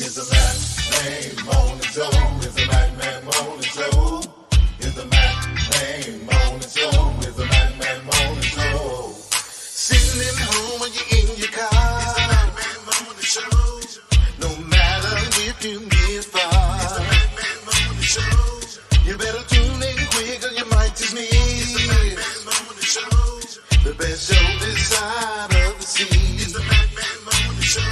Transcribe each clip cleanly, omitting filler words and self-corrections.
It's a Mac Man Morning Show. It's a Mac Man Morning Show. It's a Mac Man Morning Show. It's a Mac Man Morning Show. Sitting at home when you're in your car. It's a Mac Man Morning Show. No matter if you get far. It's a Mac Man Morning Show. You better tune in quick or you might just miss. It's a Mac Man Morning Show. The best show this side of the sea. It's a Mac Man Morning Show.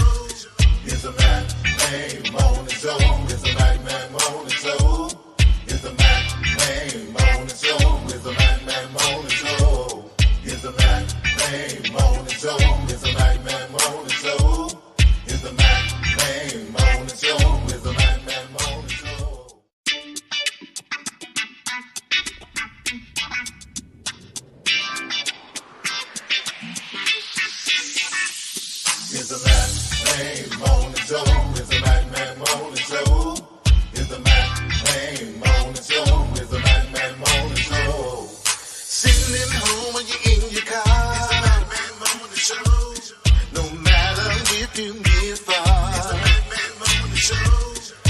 It's a Mac Man Morning Show. It's a Mac Man Morning Show. It's a Mac Man Morning Show. It's a Mac Man Morning Show. It's a Mac Man Morning Show. It's a Mac Man Morning Show. It's a Mac Man Morning Show. It's a Mac Man Morning Show. It's a Mac Man Morning Show. It's a Mac Man Morning Show. It's a Mac Man Morning Show. It's a Mac Man Morning Show. Sitting at home when you're in your car. It's a Mac Man Morning Show. No matter if you get far. It's a Mac Man Morning Show.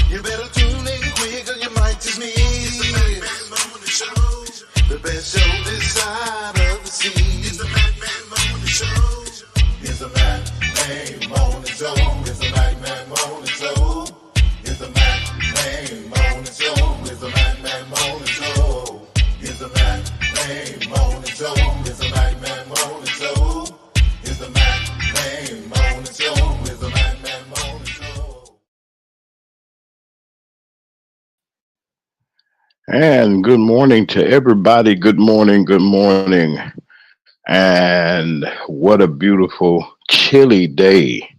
You better tune in quick or you might just miss. It's a Mac Man Morning Show. The best show this side of the sea. It's a Mac Man Morning Show. It's a Mac Man Morning Show. It's a Mac Man Morning Show. It's a Mac Man Morning Show. It's a Mac Man Morning Show. It's a Mac Man Morning Show. It's a Mac Man Morning Show. It's a Mac Man Morning Show. It's a Mac Man Morning Show. And good morning to everybody. Good morning. Good morning. And what a beautiful, chilly day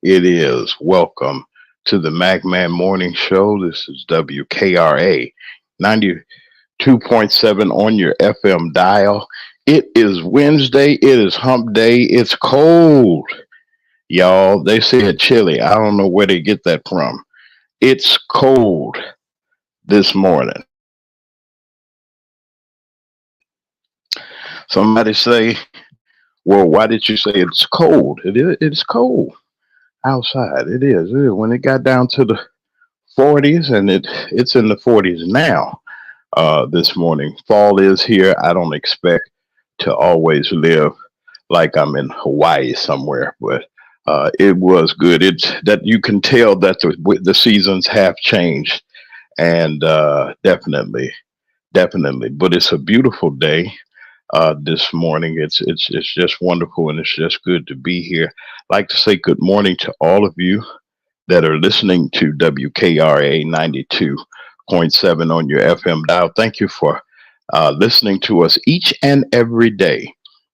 it is. Welcome to the MacMan Morning Show. This is WKRA 92.7 on your FM dial. It is Wednesday. It is hump day. It's cold, y'all. They say it chilly. I don't know where they get that from. It's cold this morning. Somebody say, well, why did you say it's cold? It's cold outside. It is. When it got down to the 40s, and it's in the 40s now this morning. Fall is here. I don't expect to always live like I'm in Hawaii somewhere, but it was good. It's that you can tell that the seasons have changed, and definitely. But it's a beautiful day this morning. It's just wonderful, and it's just good to be here. I'd like to say good morning to all of you that are listening to WKRA 92.7 on your FM dial. Thank you for listening to us each and every day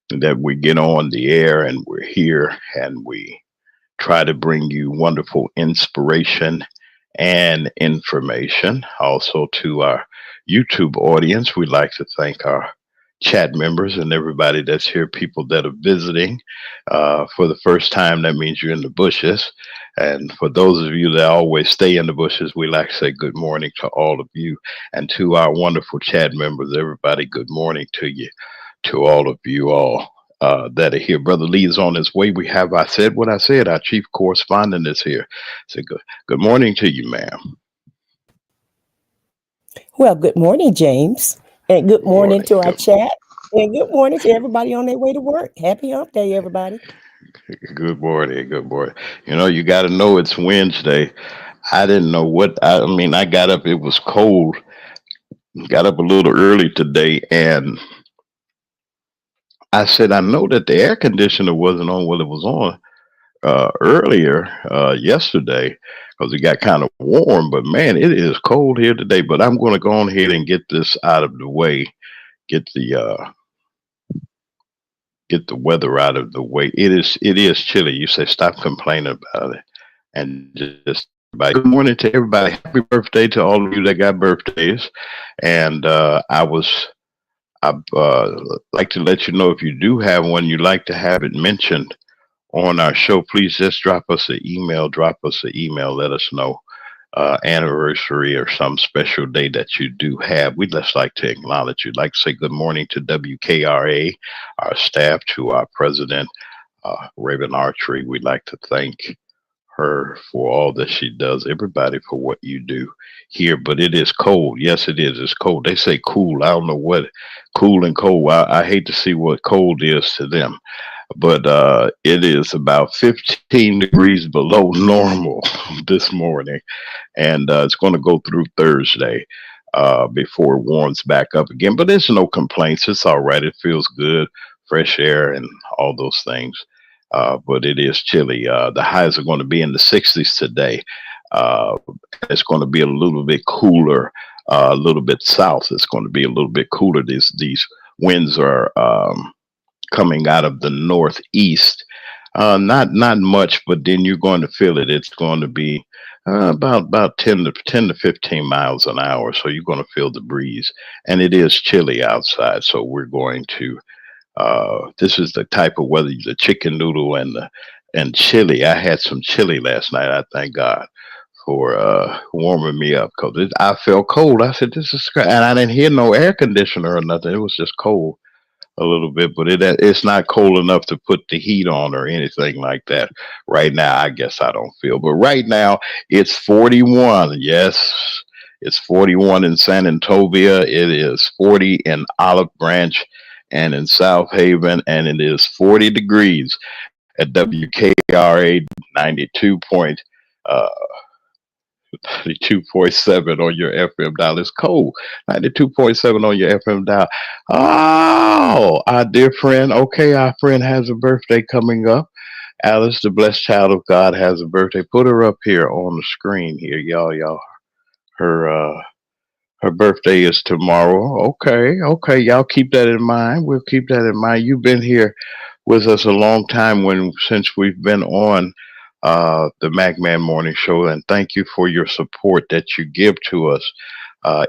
that we get on the air, and we're here, and we try to bring you wonderful inspiration and information. Also to our YouTube audience, we'd like to thank our chat members and everybody that's here, people that are visiting for the first time. That means you're in the bushes. And for those of you that always stay in the bushes, we like to say good morning to all of you. And to our wonderful chat members, everybody, good morning to you, to all of you all that are here. Brother Lee is on his way. I said what I said. Our chief correspondent is here. So good morning to you, ma'am. Well, good morning, James. And good morning to our chat. And good morning to everybody on their way to work. Happy hump day, everybody. Good morning. You know, you got to know it's Wednesday. I didn't know I got up, it was cold. Got up a little early today, and I said, I know that the air conditioner wasn't on. Well, it was on earlier yesterday because it got kind of warm, but man, it is cold here today. But I'm going to go on ahead and get this out of the way, get the weather out of the way. It is chilly. You say stop complaining about it, and just good morning to everybody. Happy birthday to all of you that got birthdays. And I'd like to let you know, if you do have one, you'd like to have it mentioned on our show, please just drop us an email. Let us know anniversary or some special day that you do have. We'd just like to acknowledge you. Like to say good morning to WKRA, our staff, to our president, Raven Archery. We'd like to thank her for all that she does, everybody for what you do here. But it is cold. Yes, it is. It's cold. They say cool. I don't know what cool and cold. I hate to see what cold is to them, but it is about 15 degrees below normal this morning, and it's going to go through Thursday before it warms back up again. But there's no complaints. It's all right. It feels good, fresh air, and all those things. But it is chilly. The highs are going to be in the 60s today, and it's going to be a little bit cooler. A little bit south. It's going to be a little bit cooler. These winds are coming out of the northeast. Not much, but then you're going to feel it. It's going to be about 10 to 15 miles an hour. So you're going to feel the breeze, and it is chilly outside. So we're going to. This is the type of weather, the chicken noodle and chili. I had some chili last night. I thank God for warming me up because I felt cold. I said, "This is," and I didn't hear no air conditioner or nothing. It was just cold a little bit, but it's not cold enough to put the heat on or anything like that. Right now, I guess I don't feel. But right now, it's 41. Yes, it's 41 in San Antonio. It is 40 in Olive Branch and in South Haven, and it is 40 degrees at WKRA 92 point. Uh, 92.7 on your FM dial. It's cold. 92.7 on your FM dial. Oh, our dear friend. Okay, our friend has a birthday coming up. Alice, the blessed child of God, has a birthday. Put her up here on the screen here, y'all. Her birthday is tomorrow. Okay. Y'all keep that in mind. We'll keep that in mind. You've been here with us a long time since we've been on the MacMan Morning Show, and thank you for your support that you give to us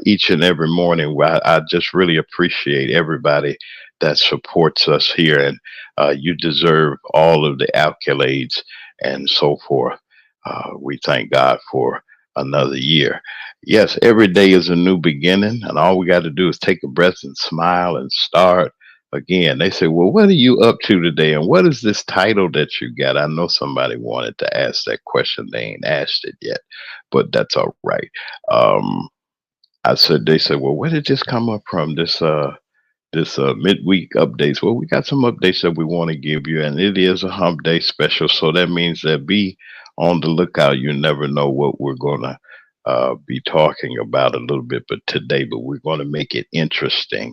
each and every morning. I just really appreciate everybody that supports us here, and you deserve all of the accolades and so forth. We thank God for another year. Yes, every day is a new beginning, and all we got to do is take a breath and smile and start again. They say, well, what are you up to today? And what is this title that you got? I know somebody wanted to ask that question. They ain't asked it yet, but that's all right. They said, well, where did this come up from? This midweek updates. Well, we got some updates that we want to give you, and it is a Hump Day special. So that means that be on the lookout. You never know what we're gonna be talking about a little bit, but we're going to make it interesting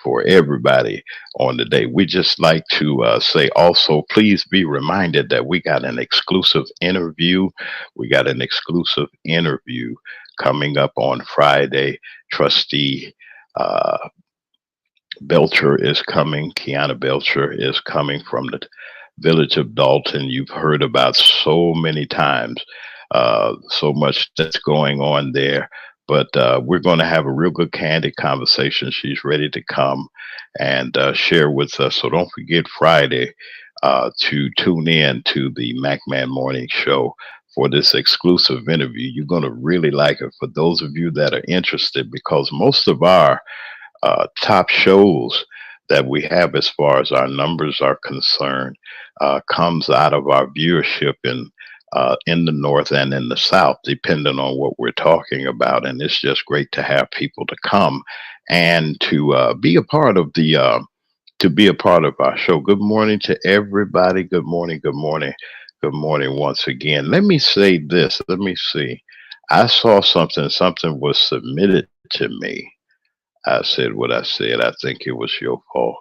for everybody on the day. We just like to say also, please be reminded that we got an exclusive interview. We got an exclusive interview coming up on Friday. Trustee Belcher is coming. Kiana Belcher is coming from the village of Dalton. You've heard about so many times, so much that's going on there. But we're going to have a real good candid conversation. She's ready to come and share with us. So don't forget Friday to tune in to the MacMan Morning Show for this exclusive interview. You're going to really like it for those of you that are interested, because most of our top shows that we have as far as our numbers are concerned comes out of our viewership in the north and in the south, depending on what we're talking about. And it's just great to have people to come and to be a part of our show. Good morning to everybody. Good morning. Good morning once again. Let me say this. Let me see. I saw something. Something was submitted to me. I said what I said. I think it was your fault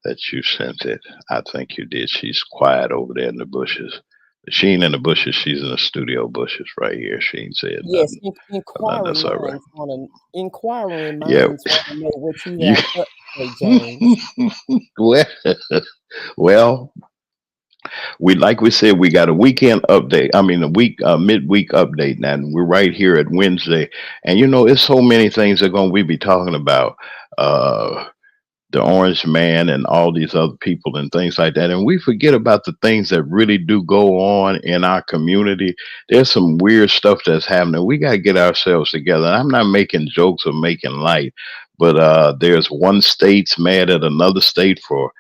that you sent it. I think you did. She's quiet over there in the bushes. She ain't in the bushes. She's in the studio bushes right here. She ain't said Yes, nothing. inquiring That's all right. inquiring Yeah. minds want to know what you You, have up to, James. well, well, like we said, we got a weekend update. I mean, midweek update now. And we're right here at Wednesday, and it's so many things that we be talking about. The Orange Man and all these other people and things like that. And we forget about the things that really do go on in our community. There's some weird stuff that's happening. We got to get ourselves together. And I'm not making jokes or making light, but there's one state's mad at another state for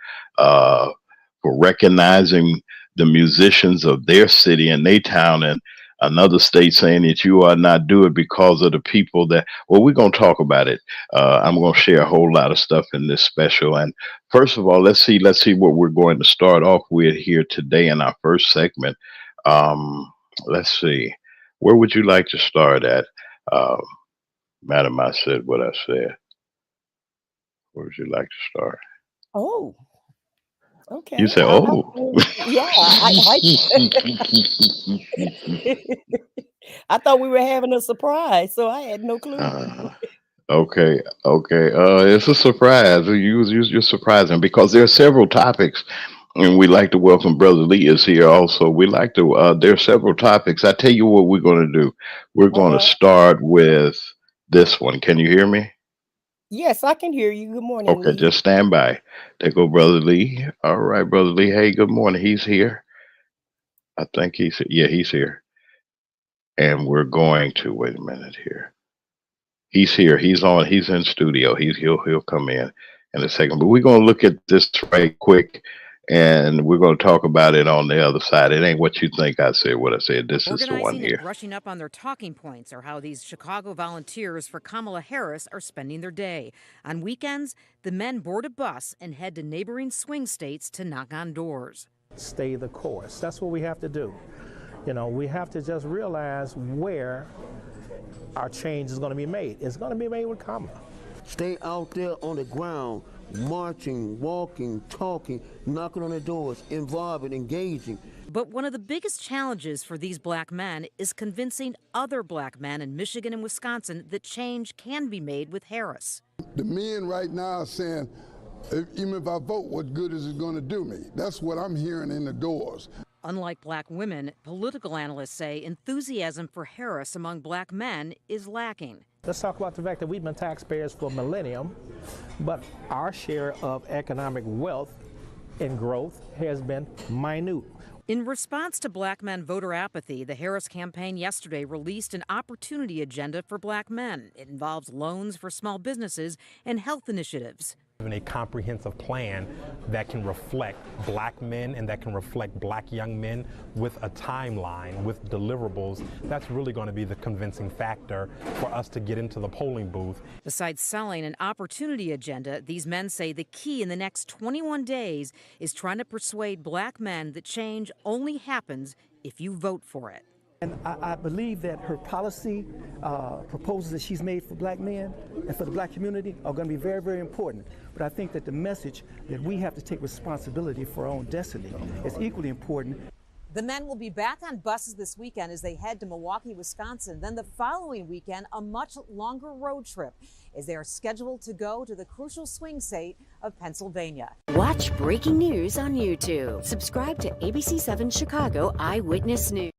recognizing the musicians of their city and their town, and another state saying that you ought not do it because of the people that, well, we're going to talk about it. I'm going to share a whole lot of stuff in this special. And first of all, let's see what we're going to start off with here today in our first segment. Let's see. Where would you like to start at? Um, Madam, I said what I said. Where would you like to start? Oh, You okay. said, oh. Yeah, I thought we were having a surprise, so I had no clue. Uh, okay, okay. It's a surprise. You're surprising because there are several topics, and we like to welcome Brother Lee is here also. We like to. There are several topics. I tell you what we're going to do. We're going to Uh-huh. start with this one. Can you hear me? Yes, I can hear you. Good morning, Okay, Lee. just stand by. There go Brother Lee. All right, Brother Lee. Hey, good morning. He's here. I think yeah, he's here. And we're going to wait a minute here. He's here. He's on. He's in studio. He'll come in a second. But we're gonna look at this right quick, and we're gonna talk about it on the other side. It ain't what you think I said. What I said. This is the one Organizing and here. brushing up on their talking points are how these Chicago volunteers for Kamala Harris are spending their day. On weekends, the men board a bus and head to neighboring swing states to knock on doors. Stay the course. That's what we have to do. We have to just realize where our change is going to be made. It's going to be made with Kamala. Stay out there on the ground, marching, walking, talking, knocking on the doors, involving, engaging. But one of the biggest challenges for these black men is convincing other black men in Michigan and Wisconsin that change can be made with Harris. The men right now are saying, even if I vote, what good is it going to do me? That's what I'm hearing in the doors. Unlike black women, political analysts say enthusiasm for Harris among black men is lacking. Let's talk about the fact that we've been taxpayers for a millennium, but our share of economic wealth and growth has been minute. In response to black men voter apathy, the Harris campaign yesterday released an opportunity agenda for black men. It involves loans for small businesses and health initiatives. A comprehensive plan that can reflect black men and that can reflect black young men with a timeline, with deliverables. That's really going to be the convincing factor for us to get into the polling booth. Besides selling an opportunity agenda, these men say the key in the next 21 days is trying to persuade black men that change only happens if you vote for it. And I believe that her policy proposals that she's made for black men and for the black community are going to be very, very important. But I think that the message that we have to take responsibility for our own destiny is equally important. The men will be back on buses this weekend as they head to Milwaukee, Wisconsin. Then the following weekend, a much longer road trip as they are scheduled to go to the crucial swing state of Pennsylvania. Watch breaking news on YouTube. Subscribe to ABC7 Chicago Eyewitness News.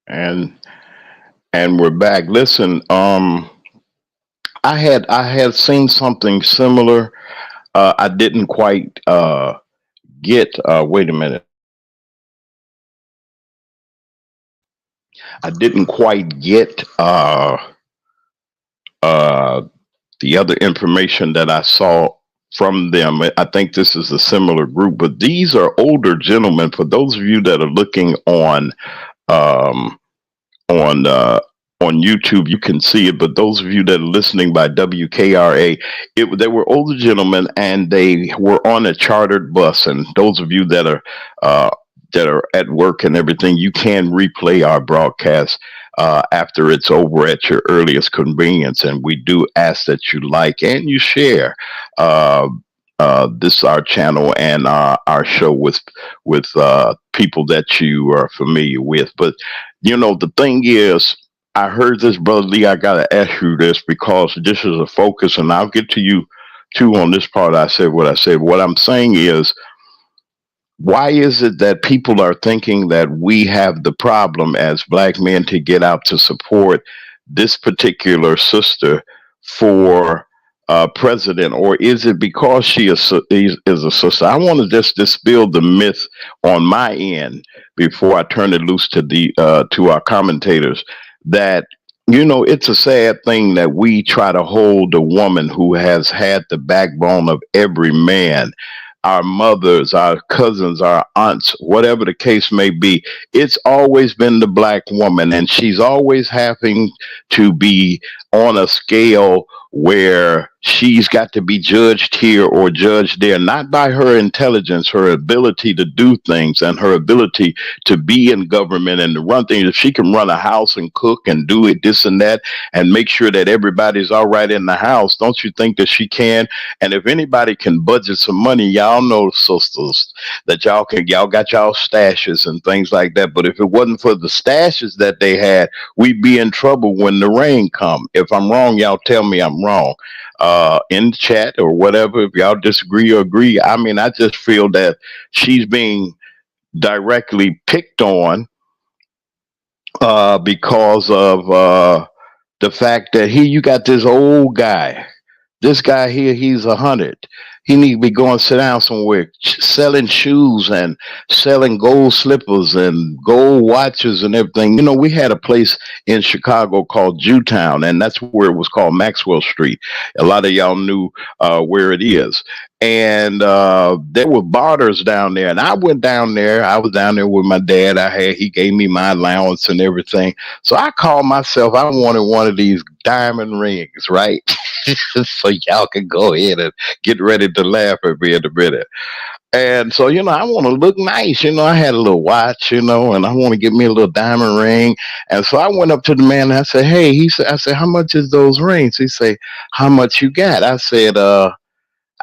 And we're back. Listen, I had seen something similar. I didn't quite get. Wait a minute. I didn't quite get the other information that I saw from them. I think this is a similar group, but these are older gentlemen. For those of you that are looking on YouTube, you can see it. But those of you that are listening by WKRA, they were older gentlemen, and they were on a chartered bus. And those of you that are at work and everything, you can replay our broadcast after it's over at your earliest convenience. And we do ask that you like and you share this our channel and our show with people that you are familiar with. But the thing is, I heard this, Brother Lee. I gotta ask you this because this is a focus, and I'll get to you too on this part. I said what I said. What I'm saying is, why is it that people are thinking that we have the problem as black men to get out to support this particular sister for president, or is it because she is a sister? I want to just dispel the myth on my end before I turn it loose to to our commentators that it's a sad thing that we try to hold a woman who has had the backbone of every man our mothers, our cousins, our aunts, whatever the case may be, it's always been the black woman, and she's always having to be on a scale where she's got to be judged here or judged there, not by her intelligence, her ability to do things, and her ability to be in government and to run things. If she can run a house and cook and do it, this and that, and make sure that everybody's all right in the house, don't you think that she can? And if anybody can budget some money, y'all know, sisters, that y'all got y'all stashes and things like that. But if it wasn't for the stashes that they had, we'd be in trouble when the rain come. If I'm wrong, y'all tell me I'm wrong in the chat or whatever. If y'all disagree or agree, I mean, I just feel that she's being directly picked on because of the fact that here you got this old guy. This guy here, he's 100. He need to be going sit down somewhere, selling shoes and selling gold slippers and gold watches and everything. You know, we had a place in Chicago called Jewtown, and that's where it was called Maxwell Street. A lot of y'all knew where it is. And there were barters down there, and I went down there. I was down there with my dad. He gave me my allowance and everything. So I called myself. I wanted one of these diamond rings, right? So y'all can go ahead and get ready to laugh at me in a minute. And so, you know, I want to look nice. You know, I had a little watch, you know, and I want to get me a little diamond ring. And so I went up to the man and I said, hey, I said, how much is those rings? He said, how much you got? I said,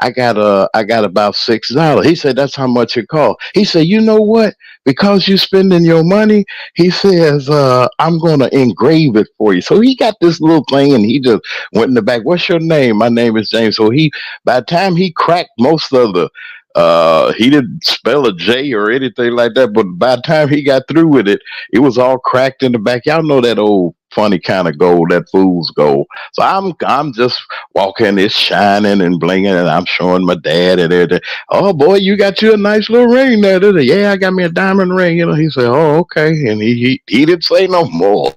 I got about $6. He said, that's how much it cost. He said, you know what? Because you spending your money, he says, I'm gonna engrave it for you. So he got this little thing and he just went in the back. What's your name? My name is James. So by the time he cracked most of the he didn't spell a J or anything like that, but by the time he got through with it, it was all cracked in the back. Y'all know that old funny kind of gold, that fool's gold. So I'm just walking, it's shining and blinging, and I'm showing my dad and everything. Oh boy, you got you a nice little ring there, did it? Yeah, I got me a diamond ring. You know, he said, oh okay, and he didn't say no more.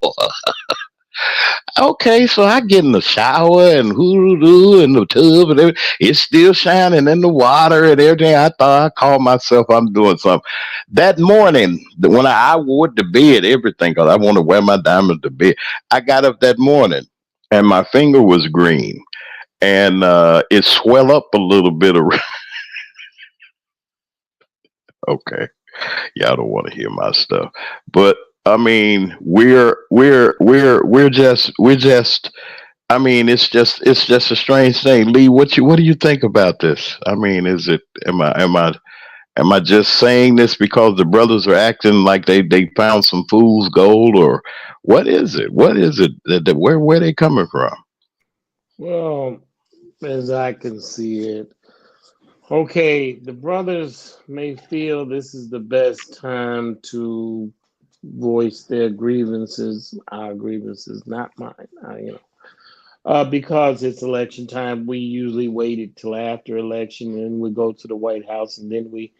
Okay, so I get in the shower and hoodoo in the tub and everything. It's still shining in the water and everything. I thought I called myself I'm doing something. That morning, when I wore to bed, everything, because I want to wear my diamonds to bed, I got up that morning and my finger was green and it swelled up a little bit. Okay, y'all don't want to hear my stuff, but I mean, we're just. I mean, it's just a strange thing. Lee, what do you think about this? I mean, is it am I just saying this because the brothers are acting like they found some fool's gold, or what is it? What is it that where they coming from? Well, as I can see it, okay, the brothers may feel this is the best time to voice their grievances, our grievances, not mine. Because it's election time, we usually waited till after election, and we go to the White House, and then we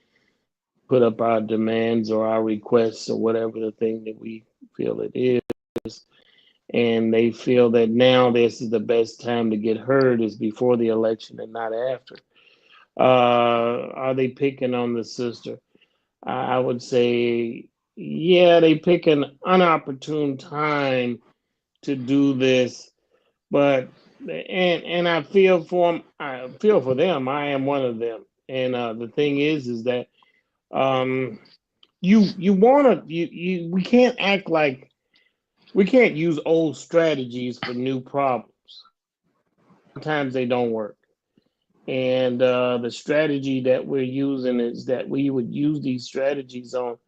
put up our demands or our requests or whatever the thing that we feel it is. And they feel that now this is the best time to get heard is before the election and not after. Are they picking on the sister? I would say, yeah, they pick an inopportune time to do this, but and I feel for them. I feel for them. I am one of them. And the thing is that you want to we can't act like we can't use old strategies for new problems. Sometimes they don't work. And the strategy that we're using is that we would use these strategies on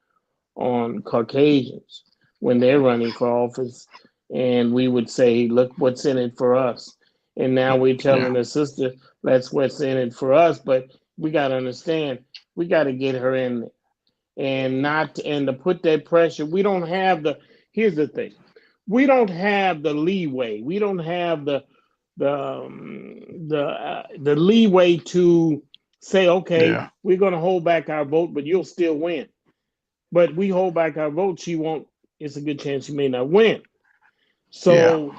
Caucasians when they're running for office, and we would say, "Look, what's in it for us?" And now we're telling the sister, "That's what's in it for us." But we got to understand, we got to get her in there, and to put that pressure. We don't have the. Here's the thing, we don't have the leeway. We don't have the leeway to say, okay, we're going to hold back our vote, but you'll still win. But we hold back our vote, she won't. It's a good chance she may not win. So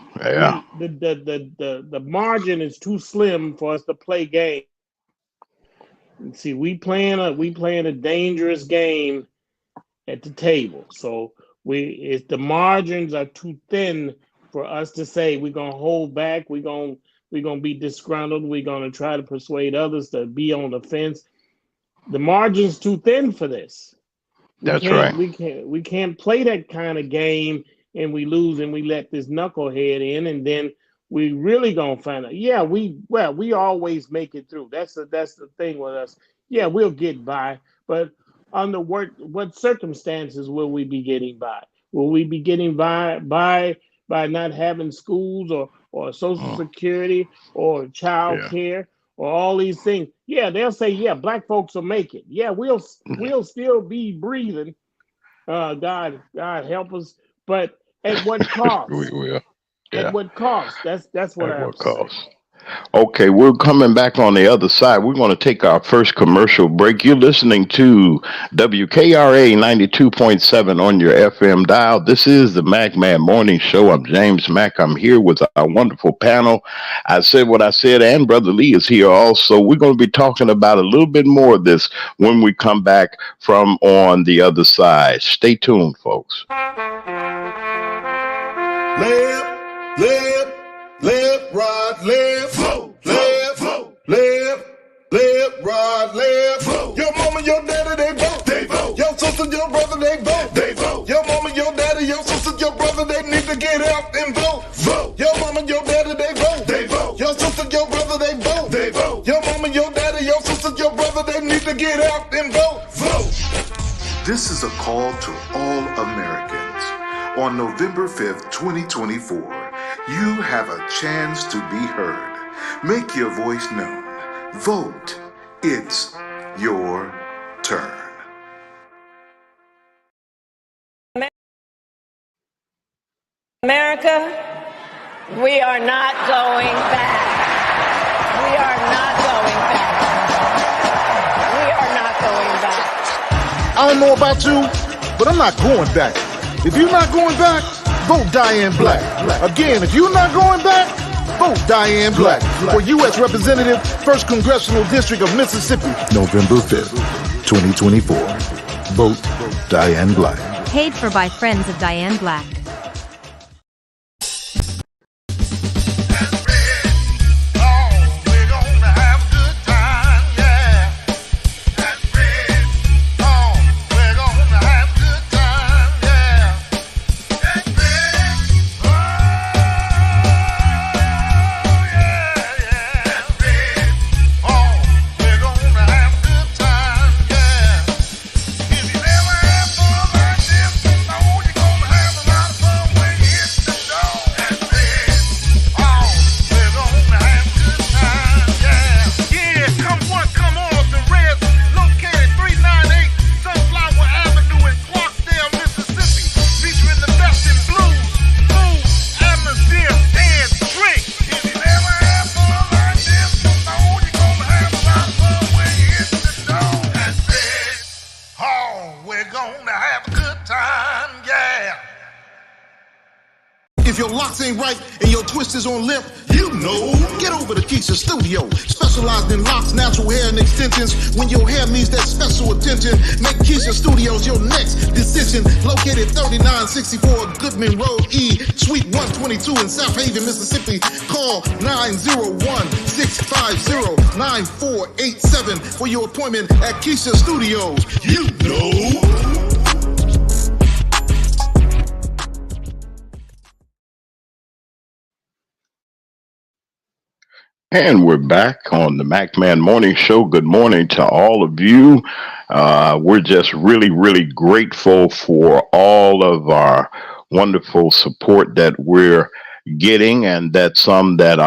the margin is too slim for us to play game. See, we playing a dangerous game at the table. So if the margins are too thin for us to say we're gonna hold back, we're gonna be disgruntled, we're gonna try to persuade others to be on the fence. The margin's too thin for this. That's right. We can't play that kind of game and we lose and we let this knucklehead in, and then we really gonna find out. Yeah, we always make it through. That's the thing with us. Yeah, we'll get by, but under what circumstances will we be getting by? Will we be getting by not having schools or social security or child care or all these things? Yeah, they'll say, yeah, black folks will make it. Yeah, we'll still be breathing. God help us. But at what cost? We will. Yeah. At what cost? That's what I have to say. Okay, we're coming back on the other side. We're going to take our first commercial break. You're listening to WKRA 92.7 on your FM dial. This is the Mac Man Morning Show. I'm James Mack. I'm here with our wonderful panel. I said what I said, and Brother Lee is here also. We're going to be talking about a little bit more of this when we come back from on the other side. Stay tuned, folks. Left, right, left, vote, left, right, left, vote. Your mama, your daddy, they vote. Your sister, your brother, they vote. Your mama, your daddy, your sister, your brother, they need to get out and vote. Your mama, your daddy, they vote. Your sister, your brother, they vote. Your mama, your daddy, your sister, your brother, they need to get out and vote. This is a call to all Americans. On November 5th, 2024, you have a chance to be heard. Make your voice known. Vote. It's your turn. America, we are not going back. We are not going back. We are not going back. I don't know about you, but I'm not going back. If you're not going back, vote Diane Black. Again, if you're not going back, vote Diane Black for U.S. Representative, 1st Congressional District of Mississippi. November 5th, 2024. Vote Diane Black. Paid for by friends of Diane Black. If your locks ain't right and your twist is on limp, you know. Get over to Keisha Studio. Specialized in locks, natural hair, and extensions. When your hair needs that special attention, make Keisha Studios your next decision. Located 3964 Goodman Road E, Suite 122 in South Haven, Mississippi. Call 901-650-9487 for your appointment at Keisha Studios. You know. And we're back on the Mac Man Morning Show. Good morning to all of you. We're just really, really grateful for all of our wonderful support that we're getting, and that some that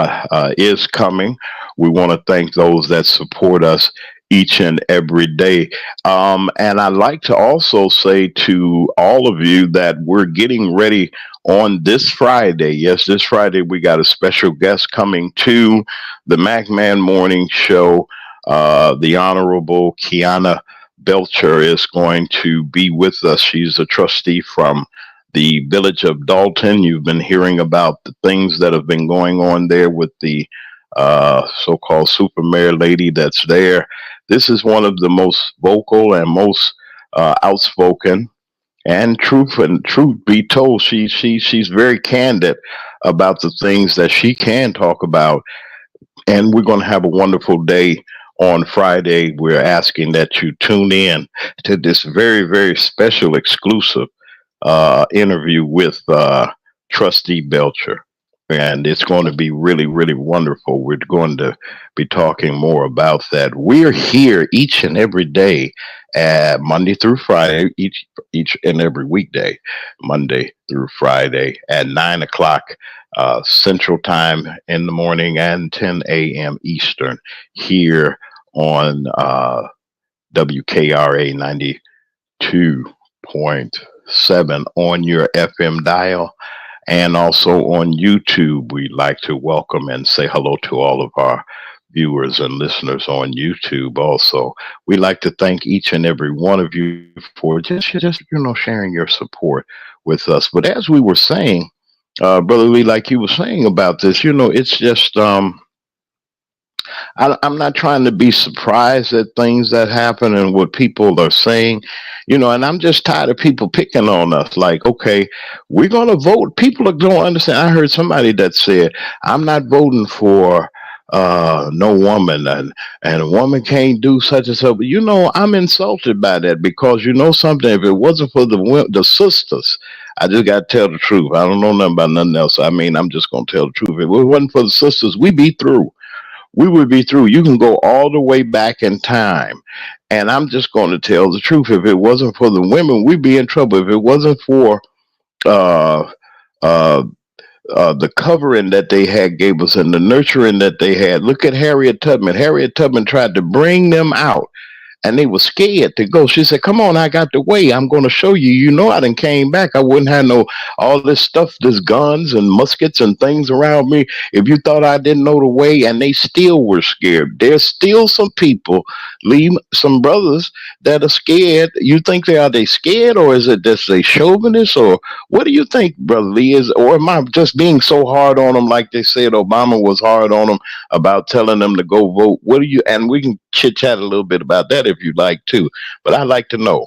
is coming. We want to thank those that support us each and every day. And I'd like to also say to all of you that we're getting ready on this Friday. Yes, this Friday we got a special guest coming to the Mac Man Morning Show. The Honorable Kiana Belcher is going to be with us. She's a trustee from the village of Dalton. You've been hearing about the things that have been going on there with the so-called super mayor lady that's there. This is one of the most vocal and most outspoken. And truth be told, she's very candid about the things that she can talk about. And we're going to have a wonderful day on Friday. We're asking that you tune in to this very, very special exclusive interview with Trustee Belcher. And it's going to be really, really wonderful. We're going to be talking more about that. We're here each and every day, Monday through Friday, each and every weekday, Monday through Friday at 9 o'clock Central Time in the morning and 10 a.m. Eastern here on WKRA 92.7 on your FM dial, and also on YouTube. We'd like to welcome and say hello to all of our viewers and listeners on YouTube. Also, we'd like to thank each and every one of you for just sharing your support with us. But as we were saying, Brother Lee, like you were saying about this, it's just I'm not trying to be surprised at things that happen and what people are saying, and I'm just tired of people picking on us. Like, okay, we're going to vote. People are going to understand. I heard somebody that said, I'm not voting for no woman, and a woman can't do such and such. But, I'm insulted by that, because something, if it wasn't for the sisters, I just got to tell the truth. I don't know nothing about nothing else. I mean, I'm just going to tell the truth. If it wasn't for the sisters, we'd be through. We would be through. You can go all the way back in time. And I'm just going to tell the truth. If it wasn't for the women, we'd be in trouble. If it wasn't for uh, uh, the covering that they had gave us and the nurturing that they had. Look at Harriet Tubman. Harriet Tubman tried to bring them out, and they were scared to go. She said, come on, I got the way. I'm going to show you. I done came back. I wouldn't have all this stuff, this guns and muskets and things around me if you thought I didn't know the way. And they still were scared. There's still some people, some brothers that are scared. You think they scared, or is it just they chauvinist, or what do you think, Brother Lee? Or am I just being so hard on them, like they said Obama was hard on them about telling them to go vote? And we can chit chat a little bit about that if you'd like to, but I'd like to know,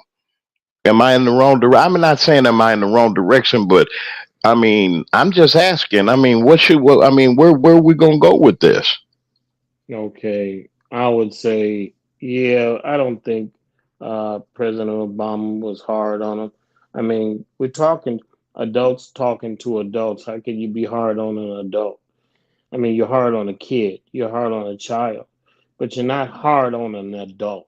am I in the wrong direction? I'm not saying am I in the wrong direction, but I mean, I'm just asking. I mean, where are we going to go with this? Okay, I would say, yeah, I don't think President Obama was hard on him. I mean, we're talking adults talking to adults. How can you be hard on an adult? I mean, you're hard on a kid, you're hard on a child, but you're not hard on an adult.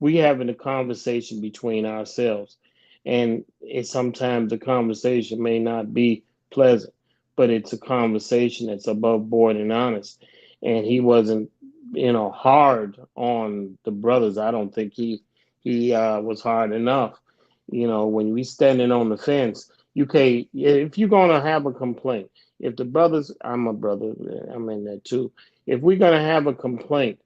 We having a conversation between ourselves, and sometimes the conversation may not be pleasant, but it's a conversation that's above board and honest. And he wasn't, hard on the brothers. I don't think he was hard enough. When we standing on the fence, if you're gonna have a complaint, if the brothers, I'm a brother, I'm in that too. If we're gonna have a complaint,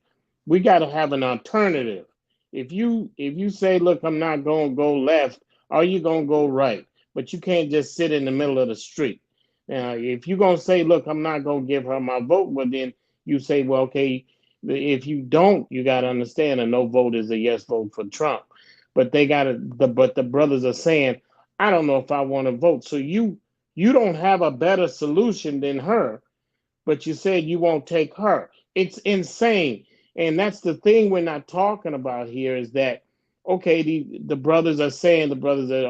we got to have an alternative. If you say, look, I'm not going to go left, or you going to go right, but you can't just sit in the middle of the street. Now, if you're going to say, look, I'm not going to give her my vote, well, then you say, well, okay, if you don't, you got to understand a no vote is a yes vote for Trump. But but the brothers are saying, I don't know if I want to vote. So you don't have a better solution than her, but you said you won't take her. It's insane. And that's the thing we're not talking about here, is that, okay, the brothers are saying, the brothers that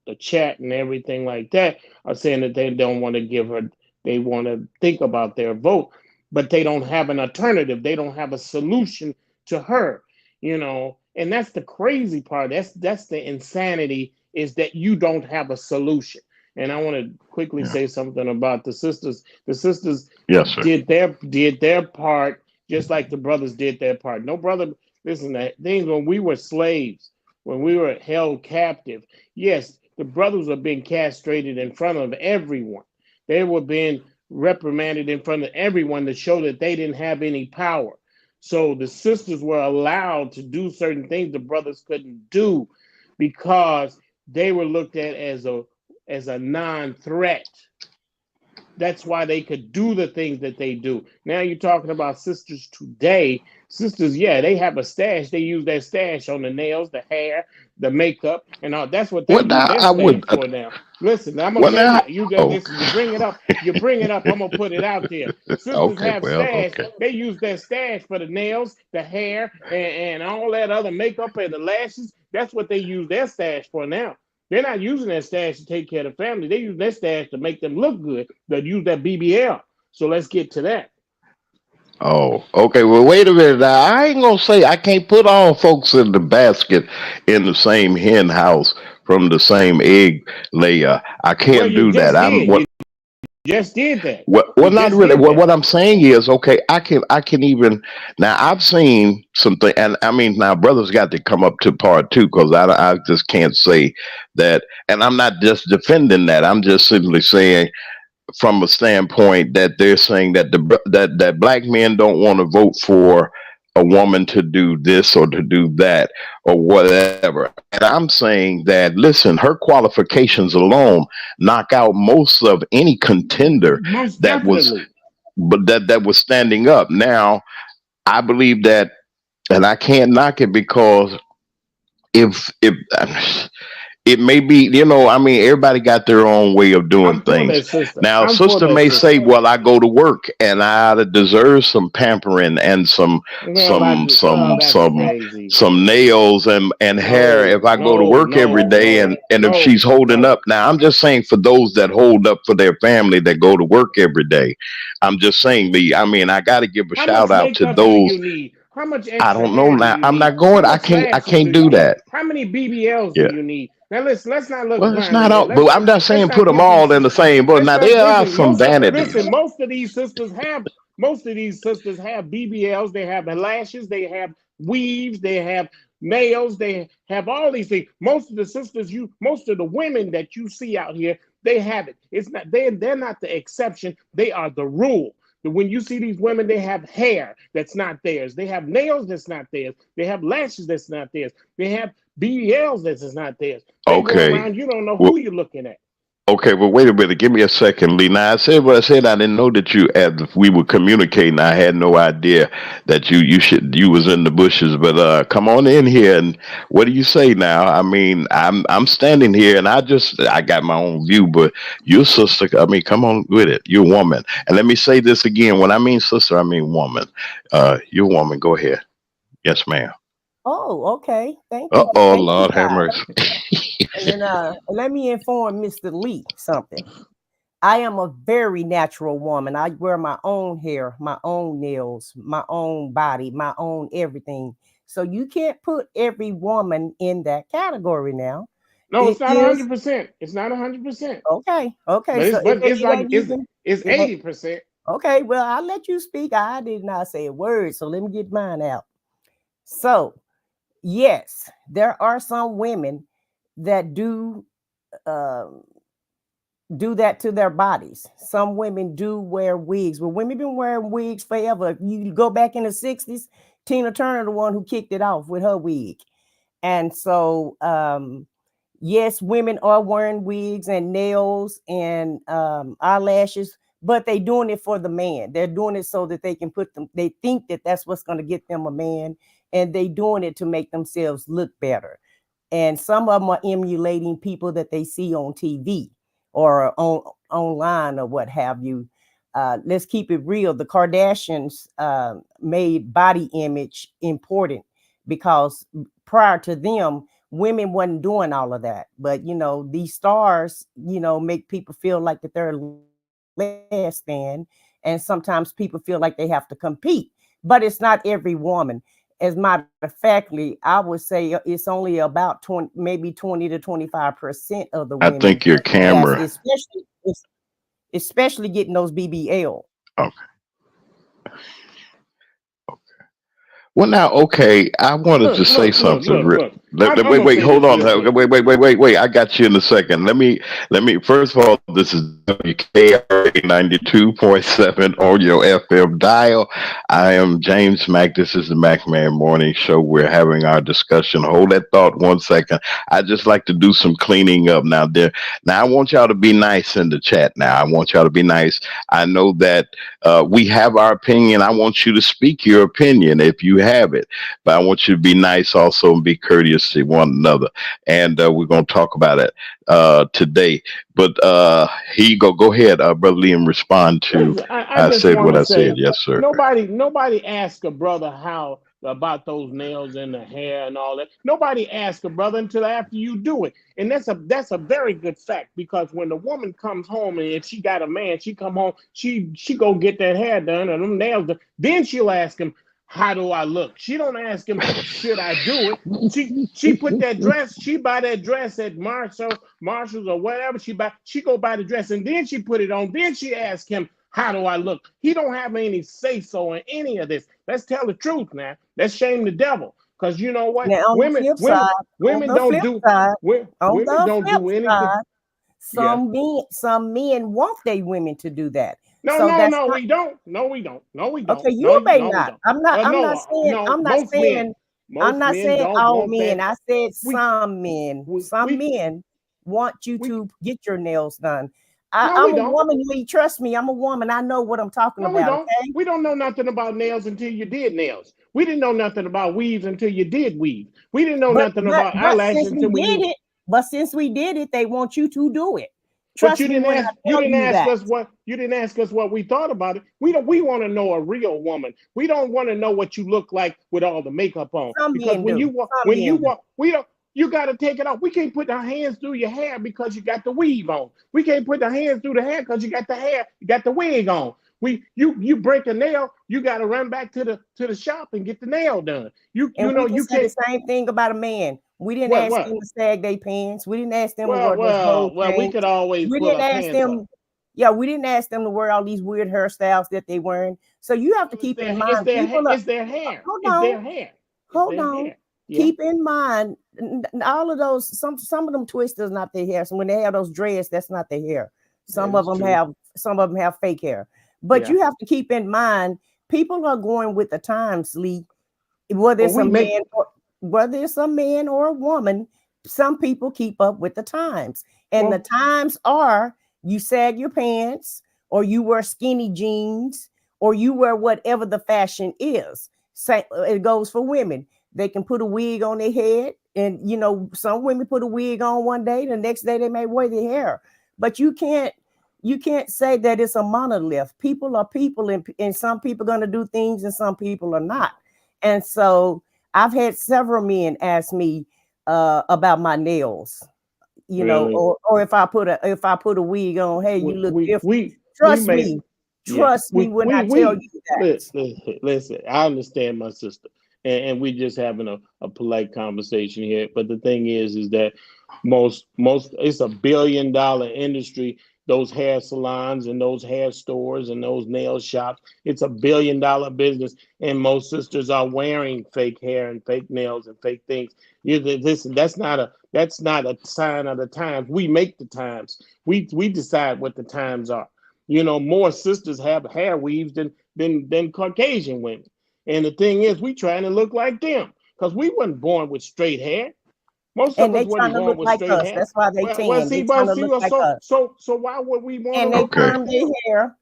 the chat and everything like that are saying that they don't want to give her, they want to think about their vote, but they don't have an alternative. They don't have a solution to her, and that's the crazy part. That's the insanity, is that you don't have a solution. And I want to quickly say something about the sisters. The sisters did their part, just like the brothers did their part. No brother, listen, that things when we were slaves, when we were held captive, yes, the brothers were being castrated in front of everyone. They were being reprimanded in front of everyone to show that they didn't have any power. So the sisters were allowed to do certain things the brothers couldn't do, because they were looked at as a non-threat. That's why they could do the things that they do. Now you're talking about sisters today. Sisters, yeah, they have a stash. They use that stash on the nails, the hair, the makeup, and all. That's what they Well, use now their I would. stash for now. Listen, I'm gonna Well, tell now. you. You just Oh, listen. You bring it up. You bring it up. I'm gonna put it out there. Sisters okay. have Well, stash. okay. They use their stash for the nails, the hair, and all that other makeup and the lashes. That's what they use their stash for now. They're not using that stash to take care of the family. They use that stash to make them look good. They use that BBL. So let's get to that. Oh, okay. Well, wait a minute. Now, I ain't gonna say I can't put all folks in the basket in the same hen house from the same egg layer. I Well, can't you do that. just I'm did. what. You just did that. Well, You not just really. did Well, that. what I'm saying is, okay, I can even now. I've seen something, and I mean, now brothers got to come up to part two because I just can't say that, and I'm not just defending that. I'm just simply saying from a standpoint that they're saying that that black men don't want to vote for a woman to do this or to do that or whatever. And I'm saying that listen, her qualifications alone knock out most of any contender Most that was definitely. but that was standing up. Now, I believe that and I can't knock it because if it may be, I mean, everybody got their own way of doing I'm for things. that sister. Now, I'm for sister that may say, sister. "Well, I go to work and I ought to deserve some pampering and some Well, some some that's some crazy. some nails and hair No, if I go to no, work every no, day no, and if no, she's holding no. up." Now, I'm just saying for those that hold up for their family that go to work every day. I'm just saying I mean, I got to give a How much shout out to makeup do those. you need? How much I extra don't know hair do now. you I'm need? not going. How much I lashes do can't you do need? that. How many BBLs do Yeah. you need? Now listen, let's not look Well, it's blindly not here. all, but I'm not Let's saying put not them give these all in the sisters. same boat. Let's Now not there are listen. some vanities. Most of these sisters have BBLs. They have lashes. They have weaves. They have nails. They have all these things. Most of the women that you see out here, they have it. It's not they're not the exception. They are the rule. When you see these women, they have hair that's not theirs. They have nails that's not theirs. They have lashes that's not theirs. They have BBLs that's not theirs. They go Okay. around, you don't know Well, who you're looking at. okay. Well, wait a minute. Give me a second, Lee. Now I said what I said. I didn't know that we were communicating. I had no idea that you was in the bushes. But come on in here and what do you say now? I mean, I'm standing here and I got my own view, but your sister. I mean, come on with it. You're a woman. And let me say this again. When I mean sister, I mean woman. You're a woman. Go ahead. Yes, ma'am. Oh, okay. Thank you. Oh, Thank you, Lord have guys. mercy. And then let me inform Mr. Lee something. I am a very natural woman. I wear my own hair, my own nails, my own body, my own everything. So you can't put every woman in that category now. No, It it's not is 100%. It's not 100%. okay. Okay. But So it's like it's it ain't 80%. okay. Well, I'll let you speak. I did not say a word. So let me get mine out. So yes, there are some women that do that to their bodies. Some women do wear wigs. Well, women been wearing wigs forever. If you go back in the 60s, Tina Turner, the one who kicked it off with her wig. And so, yes, women are wearing wigs and nails and eyelashes, but they doing it for the man. They're doing it so that they can put them, they think that that's what's going to get them a man, and they doing it to make themselves look better. And some of them are emulating people that they see on TV or online or what have you. Let's keep it real. The Kardashians made body image important because prior to them, women wasn't doing all of that. But these stars, make people feel like that they're less than, and sometimes people feel like they have to compete. But it's not every woman. As a matter of factly, I would say it's only about 20, maybe 20 to 25% of the I women think your that's camera. especially getting those BBL. Okay. Well, now, okay. I wanted to say something. Look. I'm Wait, gonna wait, say hold this on. real quick. Wait. I got you in a second. Let me. First of all, this is WKRA 92.7 on your FM dial. I am James Mack. This is the Mac Man Morning Show. We're having our discussion. Hold that thought 1 second. I just like to do some cleaning up now. Now I want y'all to be nice in the chat. Now I want y'all to be nice. I know that we have our opinion. I want you to speak your opinion if you have it, but I want you to be nice also and be courteous to one another. And we're going to talk about it today. But here you go. Go ahead, Brother Liam, respond to Listen, I I just said want what to I said. say Yes, sir. nobody asked a brother how about those nails and the hair and all that. Nobody asked a brother until after you do it, and that's a very good fact, because when the woman comes home, and if she got a man, she come home, she go get that hair done and them nails done. Then she'll ask him, how do I look? She don't ask him, should I do it? She put that dress, she buy that dress at Marshall's or whatever. She go buy the dress, and then she put it on. Then she asks him, how do I look? He don't have any say so in any of this. Let's tell the truth, man. Let's shame the devil. Because you know what? Now on the flip side, on Women the don't flip do side, on women the don't flip do anything. side, Yeah. some men want their women to do that. No, So no, that's no, not we don't. No, we don't. No, we don't. okay. You No, may no, we not. don't. I'm not No, saying. no. I'm Most not men saying don't all want men. that. I said We, some men. we, Some we, men want you we. to get your nails done. No, we I'm a don't. woman, Lee. Trust me, I'm a woman. I know what I'm talking No, we about. don't. Okay. We don't know nothing about nails until you did nails. We didn't know nothing about weaves until you did weave. We didn't know nothing about eyelashes Since we until we did knew. it, but since we did it, they want you to do it. But Trust me when I you tell didn't you ask that. us what we thought about it. We want to know a real woman. We don't want to know what you look like with all the makeup on. Some Because men do. Some men do. we don't, you got to take it off. We can't put our hands through your hair because you got the weave on. We can't put our hands through the hair because you got the hair, you got the wig on. You break a nail, you got to run back to the shop and get the nail done. You know We can you say the can't. same thing about a man. We didn't What ask what? them to sag their pants. We didn't ask them to Well wear those gold well we chains. could always We pull didn't our ask pants up. them. Yeah, we didn't ask them to wear all these weird hairstyles that they wearing. So you have to It's keep in mind, it's their hair. hold It's on, their hair. It's hold their on. hair. Yeah. Keep in mind, all of those. Some of them twisters not their hair. So when they have those dreads, that's not their hair. That is true. Some of them have fake hair. But Yeah. you have to keep in mind, people are going with the times, Lee. Whether Well, it's a man whether it's a man or a woman, some people keep up with the times. And the times are you sag your pants, or you wear skinny jeans, or you wear whatever the fashion is. It goes for women. They can put a wig on their head, and some women put a wig on one day, the next day they may wear their hair. But you can't say that it's a monolith. People are people, and some people are going to do things and some people are not. And so I've had several men ask me about my nails, Really? or if I put a wig on, hey, you look different. We Trust make me. yeah. Trust me when I tell you that. Listen, I understand my sister, and we just having a polite conversation here. But the thing is that most it's $1 billion industry. Those hair salons and those hair stores and those nail shops, it's $1 billion business, and most sisters are wearing fake hair and fake nails and fake things. Listen, that's not a sign of the times. We make the times. We decide what the times are. More sisters have hair weaves than Caucasian women. And the thing is, we trying to look like them because we wasn't born with straight hair. Most of And us they trying wasn't to born look with like straight us. hair. That's why they tan. They trying to look like us. So why would we want And to they look like perm their them? hair.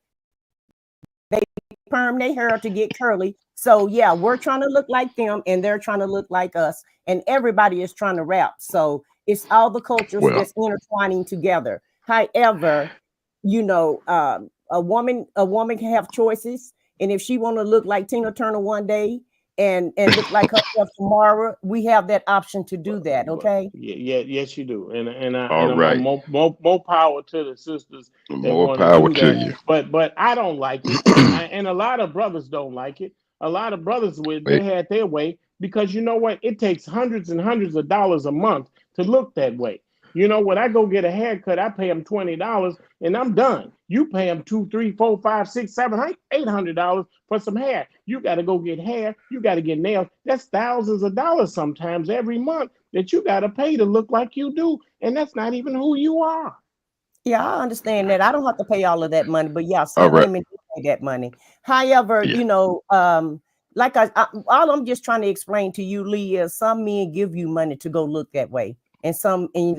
They perm their hair to get curly. So yeah, we're trying to look like them, and they're trying to look like us, and everybody is trying to rap. So it's all the cultures that's intertwining together. However, a woman can have choices, and if she want to look like Tina Turner one day and look like herself tomorrow, we have that option to do that. Okay. Yes, you do, and All I'm right. more power to the sisters that More want to power do to that. you. But I don't like it, and a lot of brothers don't like it. A lot of brothers they had their way because you know what? It takes hundreds and hundreds of dollars a month to look that way. When I go get a haircut, I pay them $20 and I'm done. You pay them $200, $300, $400, $500, $600, $700, $800 for some hair. You got to go get hair. You got to get nails. That's thousands of dollars sometimes every month that you got to pay to look like you do, and that's not even who you are. Yeah, I understand that. I don't have to pay all of that money, but yeah, All some right. women do pay that money. However, Yeah. like all I'm just trying to explain to you, Lee, is some men give you money to go look that way, and and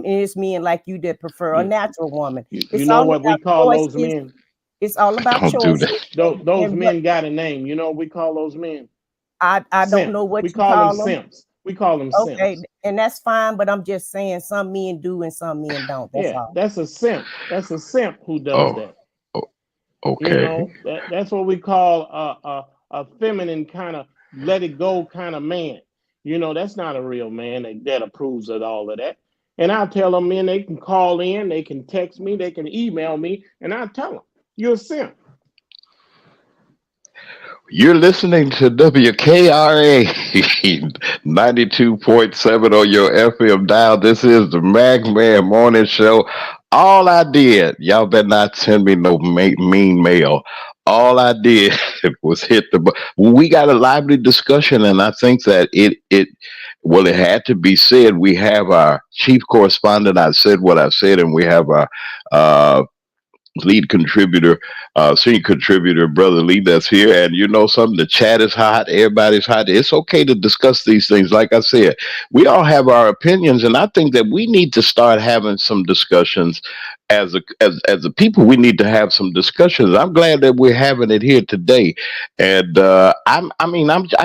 it's men like you that prefer a You, natural woman. you It's know all what we about call those choices. men? It's all about Don't do that. choices, Those and what men got a name. You know what we call those men? I don't know Simps. what We you call them call them. simps. We call them Okay, simps. and that's fine, but I'm just saying some men do and some men don't. That's Yeah, all. that's a simp. That's a simp who does Oh, that. o- You okay. know, that's what we call a feminine kind of let it go kind of man. You know, that's not a real man that approves of all of that. And I tell them, men, they can call in, they can text me, they can email me, and I tell them, you're a simp. You're listening to WKRA 92.7 on your FM dial. This is the Magman Morning Show. All I did, y'all better not send me no mean mail. All I did was hit the button. We got a lively discussion, and I think that well, it had to be said. We have our chief correspondent. I said what I said, and we have our lead contributor, senior contributor, Brother Lee, that's here. And you know something, the chat is hot, everybody's hot. It's okay to discuss these things. Like I said, we all have our opinions, and I think that we need to start having some discussions as a people. We need to have some discussions. I'm glad that we're having it here today. And I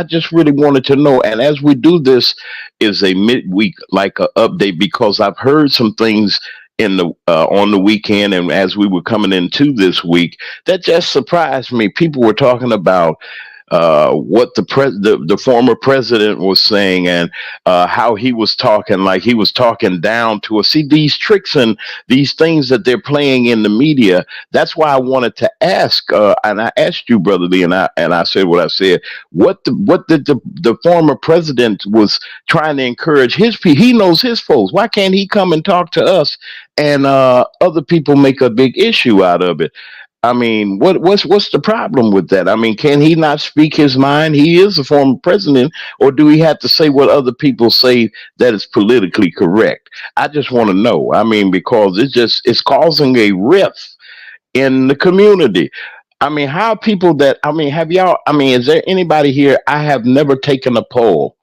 just really wanted to know. And as we do this, is a midweek like a update, because I've heard some things in the on the weekend, and as we were coming into this week, that just surprised me. People were talking about what the former president was saying, and how he was talking, like he was talking down to us. See, these tricks and these things that they're playing in the media. That's why I wanted to ask, and I asked you, Brother Lee, and I said what I said. What did the former president was trying to encourage his people? He knows his folks. Why can't he come and talk to us? And other people make a big issue out of it. I mean, what's the problem with that? I mean, can he not speak his mind? He is a former president, or do he have to say what other people say that is politically correct? I just want to know. I mean, because it's causing a rift in the community. I mean, how people that I mean, have y'all? I mean, is there anybody here? I have never taken a poll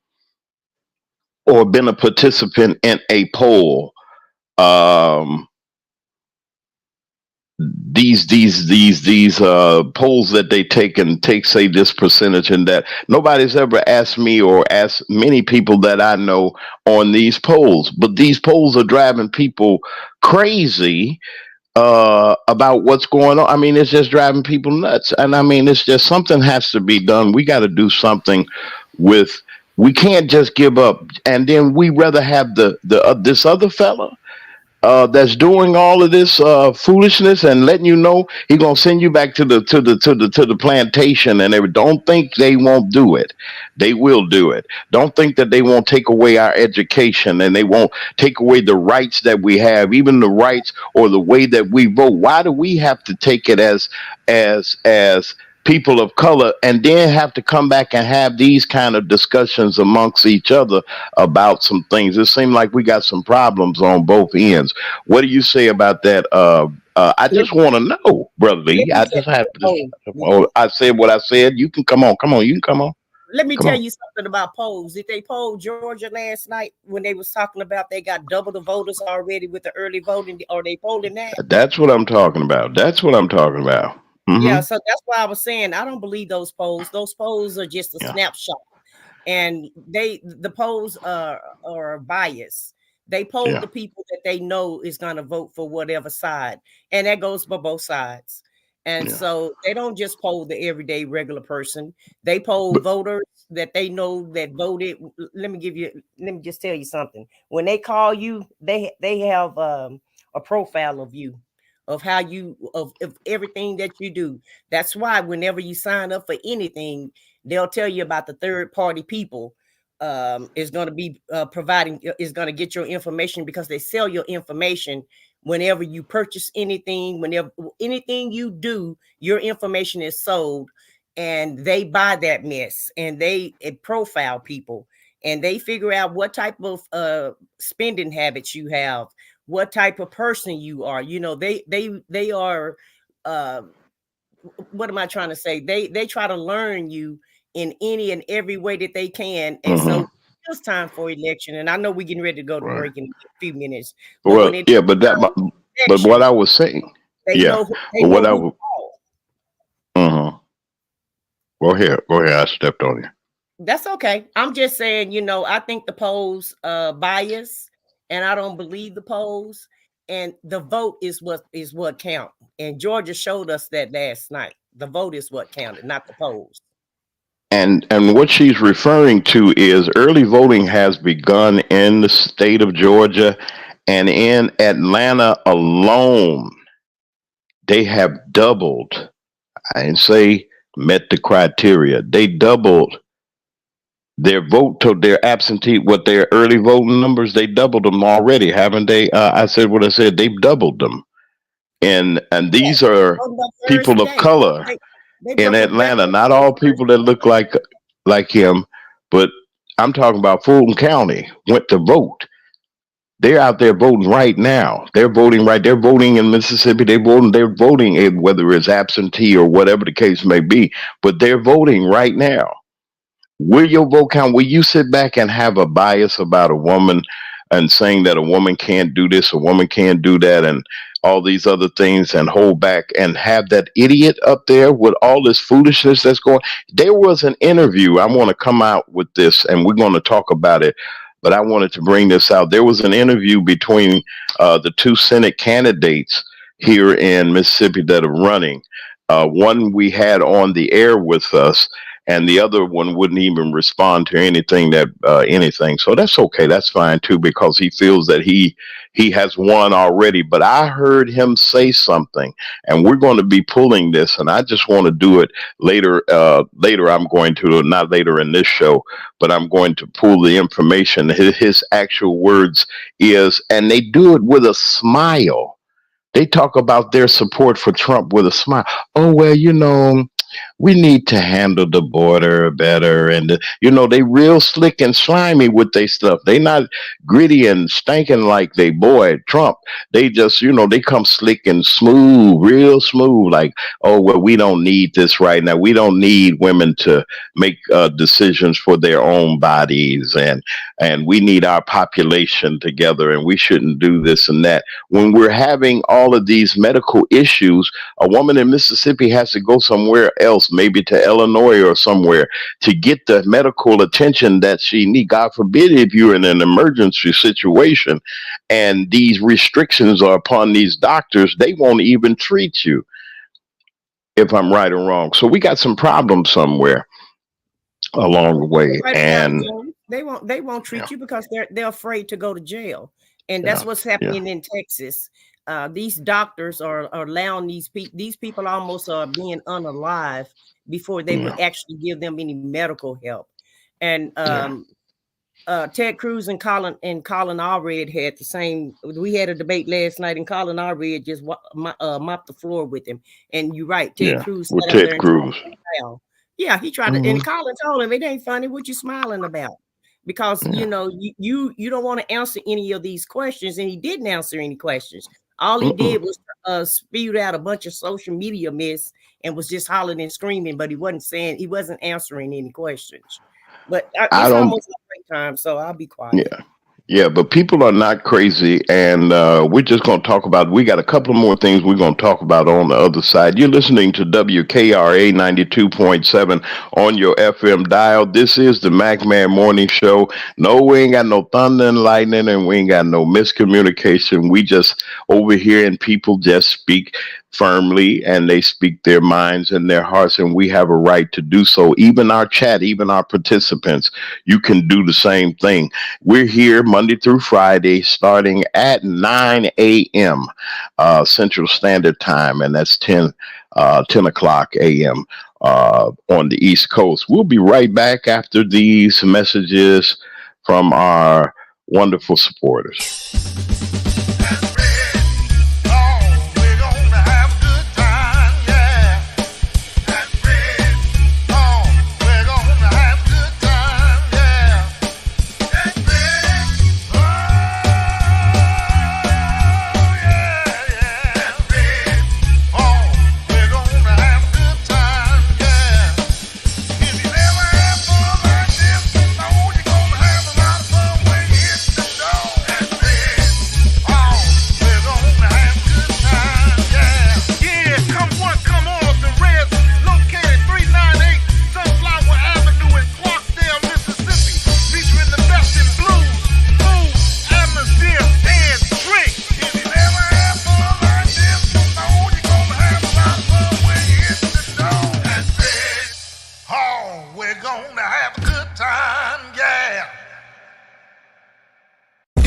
or been a participant in a poll. Um, these polls that they take and take, say, this percentage and that, nobody's ever asked me or asked many people that I know on these polls, but these polls are driving people crazy about what's going on. I mean, it's just driving people nuts, and I mean, it's just something has to be done. We got to do something with. We can't just give up, and then we rather have the this other fella that's doing all of this foolishness and letting you know he gonna send you back to the plantation, and they don't think they won't do it. They will do it. Don't think that they won't take away our education, and they won't take away the rights that we have, even the rights or the way that we vote. Why do we have to take it as people of color, and then have to come back and have these kind of discussions amongst each other about some things? It seems like we got some problems on both ends. What do you say about that? I Let, just want to know, Brother let Lee. me I tell just have to. oh, Oh, I said what I said. You can come on. Come on. You can come on. let me Come tell on. you something about polls. Did they poll Georgia last night when they was talking about they got double the voters already with the early voting? Are they polling that? That's what I'm talking about. That's what I'm talking about. Yeah, Mm-hmm. so that's why I was saying I don't believe those polls. Those polls are just a Yeah. snapshot, and the polls are biased. They poll Yeah. the people that they know is going to vote for whatever side, and that goes for both sides. And Yeah. so they don't just poll the everyday regular person. They poll But voters that they know that voted. Let me just tell you something. When they call you, they have a profile of you, of how you of everything that you do. That's why whenever you sign up for anything, they'll tell you about the third party people is going to be providing, is going to get your information, because they sell your information whenever you purchase anything. Whenever anything you do, your information is sold, and they buy that mess, and they profile people. and they figure out what type of spending habits you have, what type of person you are. You know, they are what am I trying to say? They try to learn you in any and every way that they can. And so it's time for election. And I know we're getting ready to go to break in a few minutes. But Well, yeah, but what I was saying, they yeah, know but what I who was, go ahead, I stepped on you. That's okay. I'm just saying, you know, I think the polls bias, and I don't believe the polls. And the vote is what count. And Georgia showed us that last night. The vote is what counted, not the polls. And what she's referring to is early voting has begun in the state of Georgia, and in Atlanta alone, they have doubled. I didn't say met the criteria. They doubled their vote to their absentee, their early voting numbers. They doubled them already, haven't they? I said what I said. They've doubled them, and these are people of color in Atlanta. Not all people that look like him, but I'm talking about Fulton County went to vote. They're out there voting right now. They're voting right. They're voting in Mississippi. They're voting in whether it's absentee or whatever the case may be, but they're voting right now. Will your vote count? Will you sit back and have a bias about a woman and saying that a woman can't do this, a woman can't do that, and all these other things, and hold back and have that idiot up there with all this foolishness that's going? There was an interview. I want to come out with this, and we're going to talk about it. But I wanted to bring this out. There was an interview between the two Senate candidates here in Mississippi that are running. One we had on the air with us, and the other one wouldn't even respond to anything. So that's okay. That's fine too, because he feels that he has won already. But I heard him say something, and we're going to be pulling this, and I just want to do it later. Later, I'm going to, not later in this show, but I'm going to pull the information. His actual words is, and they do it with a smile. They talk about their support for Trump with a smile. Oh, well, you know, we need to handle the border better. And, you know, they real slick and slimy with their stuff. They not gritty and stinking like they boy Trump. They just, you know, they come slick and smooth, real smooth. Like, oh, well, we don't need this right now. We don't need women to make decisions for their own bodies. And we need our population together, and we shouldn't do this and that. When we're having all of these medical issues, a woman in Mississippi has to go somewhere else, maybe to Illinois or somewhere, to get the medical attention that she needs. God forbid if you're in an emergency situation and these restrictions are upon these doctors, they won't even treat you, if I'm right or wrong. So we got some problems somewhere along the way. And they won't treat you because they're afraid to go to jail. And that's what's happening in Texas. These doctors are allowing these people almost are being unalive before they would actually give them any medical help. And Ted Cruz and Colin Allred had the same. We had a debate last night, and Colin Allred just mopped the floor with him. And you're right, Ted Cruz. With Ted Cruz. Yeah, he tried to, and Colin told him, "It ain't funny. What you smiling about?" Because you know you don't want to answer any of these questions, and he didn't answer any questions. All he did was spewed out a bunch of social media mess and was just hollering and screaming, but he wasn't answering any questions. But it's almost like break time, so I'll be quiet. Yeah, but people are not crazy, and we're just going to talk about, we got a couple of more things we're going to talk about on the other side. You're listening to WKRA 92.7 on your FM dial. This is the McMahon Morning Show. No, we ain't got no thunder and lightning, and we ain't got no miscommunication. We just over here, and people just speak firmly, and they speak their minds and their hearts, and we have a right to do so. Even our chat, even our participants, you can do the same thing. We're here Monday through Friday, starting at 9 a.m. Central Standard Time, and that's 10 o'clock a.m. On the East Coast. We'll be right back after these messages from our wonderful supporters.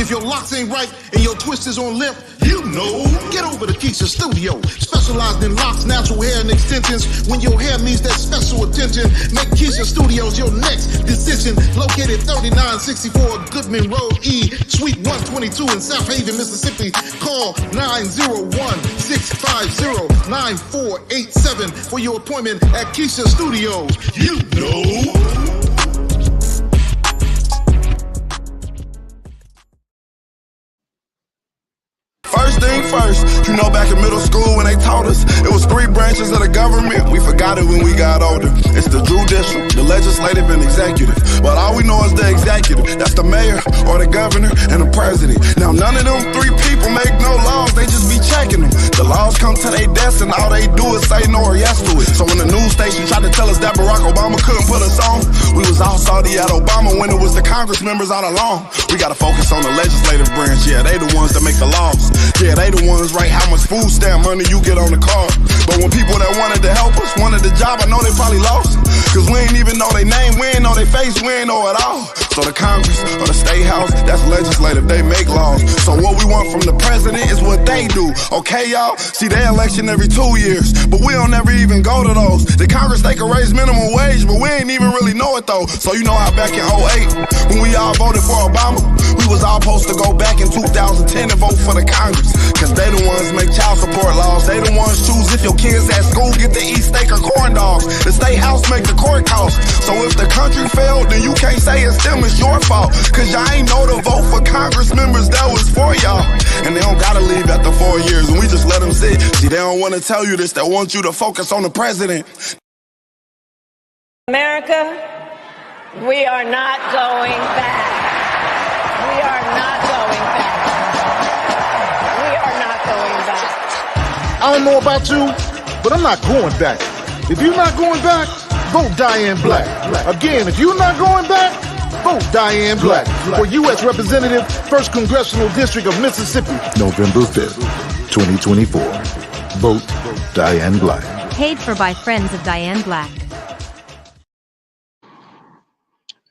If your locks ain't right and your twist is on limp, you know. Get over to Keisha Studio. Specialized in locks, natural hair, and extensions. When your hair needs that special attention, make Keisha Studios your next decision. Located 3964 Goodman Road E, Suite 122 in South Haven, Mississippi. Call 901-650-9487 for your appointment at Keisha Studios. You know. First thing first, you know back in middle school when they taught us it was 3 branches of the government. We forgot it when we got older. It's the judicial, the legislative, and executive. But all we know is the executive. That's the mayor or the governor and the president. Now none of them 3 people make no laws, they just be checking them. The laws come to their desk and all they do is say no or yes to it. So when the news station tried to tell us that Barack Obama couldn't put us on, we was all salty at Obama when it was the Congress members all along. We gotta focus on the legislative branch, yeah, they the ones that make the laws. Yeah, they the ones write how much food stamp money you get on the card. But when people that wanted to help us wanted the job, I know they probably lost. Cause we ain't even know their name, we ain't know their face, we ain't know it all. So the Congress or the State House, that's legislative, they make laws. So what we want from the president is what they do, okay y'all? See, they election every 2 years, but we don't ever even go to those. The Congress, they can raise minimum wage, but we ain't even really know it though. So you know how back in 08, when we all voted for Obama, we was all supposed to go back in 2010 and vote for the Congress. Cause they the ones make child support laws. They the ones choose if your kids at school get to eat steak or corn dogs. The State House make the court costs. So if the country failed, then you can't say it's them, it's your fault. Cause y'all ain't know to vote for Congress members that was for y'all. And they don't gotta leave after 4 years, and we just let them sit. See, they don't wanna tell you this, they want you to focus on the president. America, we are not going back. We are not going back. We are not going back. I don't know about you, but I'm not going back. If you're not going back, vote Diane Black. Again, if you're not going back, vote Diane Black for U.S. Representative, 1st Congressional District of Mississippi. November 5th, 2024. Vote Diane Black. Paid for by friends of Diane Black.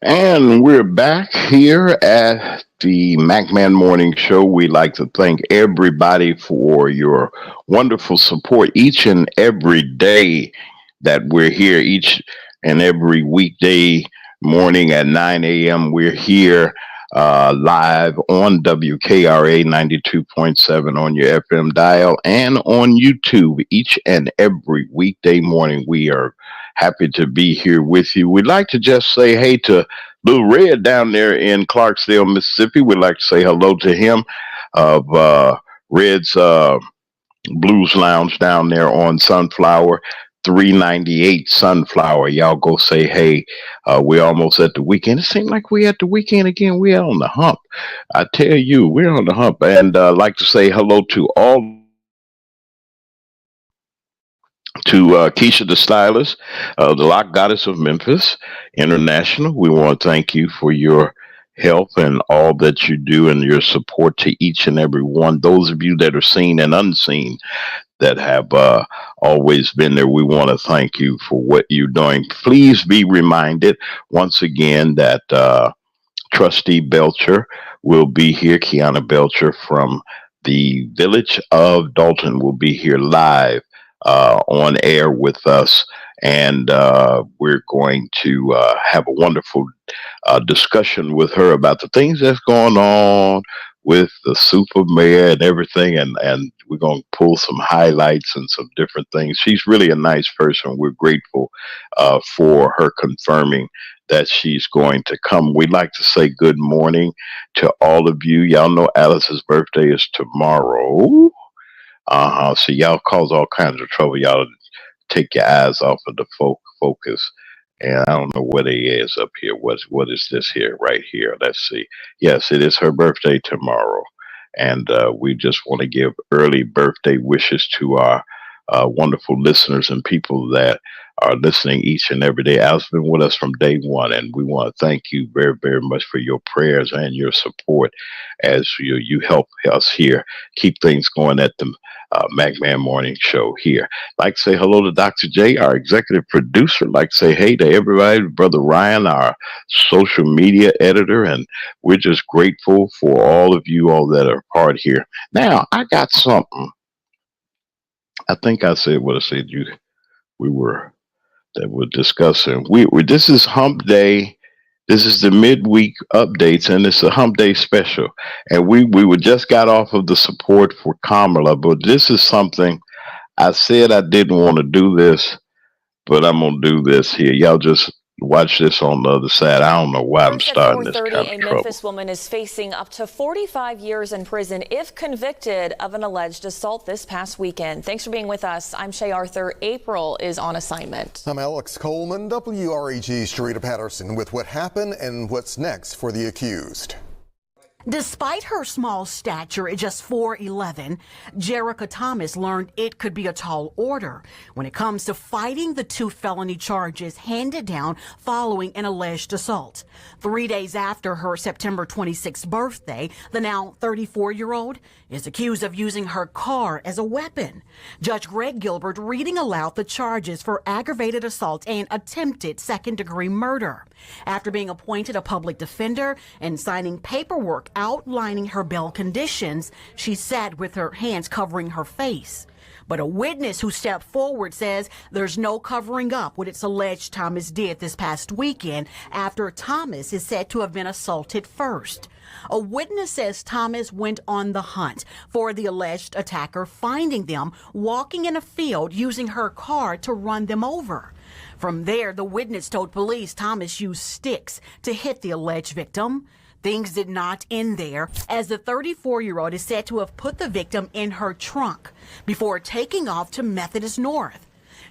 And we're back here at the MacMan Morning Show. We'd like to thank everybody for your wonderful support each and every day that we're here, each and every weekday morning at 9 a.m. We're here live on WKRA 92.7 on your FM dial and on YouTube each and every weekday morning. We are happy to be here with you. We'd like to just say hey to Little Red down there in Clarksdale, Mississippi. We'd like to say hello to him of Red's Blues Lounge down there on Sunflower, 398 Sunflower. Y'all go say hey. We're almost at the weekend. It seems like we're at the weekend again. We're on the hump. I tell you, we're on the hump. And like to say hello to all. To Keisha the Stylist, the Lock Goddess of Memphis International. We want to thank you for your help and all that you do and your support to each and every one. Those of you that are seen and unseen that have always been there, we want to thank you for what you're doing. Please be reminded once again that Trustee Belcher will be here. Kiana Belcher from the village of Dalton will be here live on air with us, and we're going to have a wonderful discussion with her about the things that's going on with the super mayor and everything, and we're going to pull some highlights and some different things. She's really a nice person. We're grateful for her confirming that she's going to come. We'd like to say good morning to all of you. Y'all know Alice's birthday is tomorrow. So y'all cause all kinds of trouble. Y'all take your eyes off of the focus. And I don't know what it is up here. What is this here, right here? Let's see. Yes, it is her birthday tomorrow. And we just want to give early birthday wishes to our wonderful listeners and people that are listening each and every day. Al's been with us from day one, and we want to thank you very, very much for your prayers and your support as you help us here keep things going at the McMahon Morning Show here. Like to say hello to Dr. J, our executive producer. Like to say hey to everybody, Brother Ryan, our social media editor, and we're just grateful for all of you all that are part here. Now, I got something. I think I said what I said. We were that we're discussing. This is Hump Day. This is the midweek updates, and it's a Hump Day special. And we were just got off of the support for Kamala, but this is something I said I didn't want to do this, but I'm gonna do this here. Y'all just watch this on the other side. I don't know why I'm First at starting this 4:30, kind a of trouble. Memphis woman is facing up to 45 years in prison if convicted of an alleged assault this past weekend. Thanks for being with us. I'm Shay Arthur. April is on assignment. I'm Alex Coleman, WREG's Sharita Patterson with what happened and what's next for the accused. Despite her small stature at just 4'11", Jerica Thomas learned it could be a tall order when it comes to fighting the 2 felony charges handed down following an alleged assault. 3 days after her September 26th birthday, the now 34-year-old is accused of using her car as a weapon. Judge Greg Gilbert reading aloud the charges for aggravated assault and attempted second-degree murder. After being appointed a public defender and signing paperwork outlining her bail conditions, she sat with her hands covering her face. But a witness who stepped forward says there's no covering up what it's alleged Thomas did this past weekend after Thomas is said to have been assaulted first. A witness says Thomas went on the hunt for the alleged attacker, finding them walking in a field using her car to run them over. From there, the witness told police Thomas used sticks to hit the alleged victim. Things did not end there, as the 34-year-old is said to have put the victim in her trunk before taking off to Methodist North.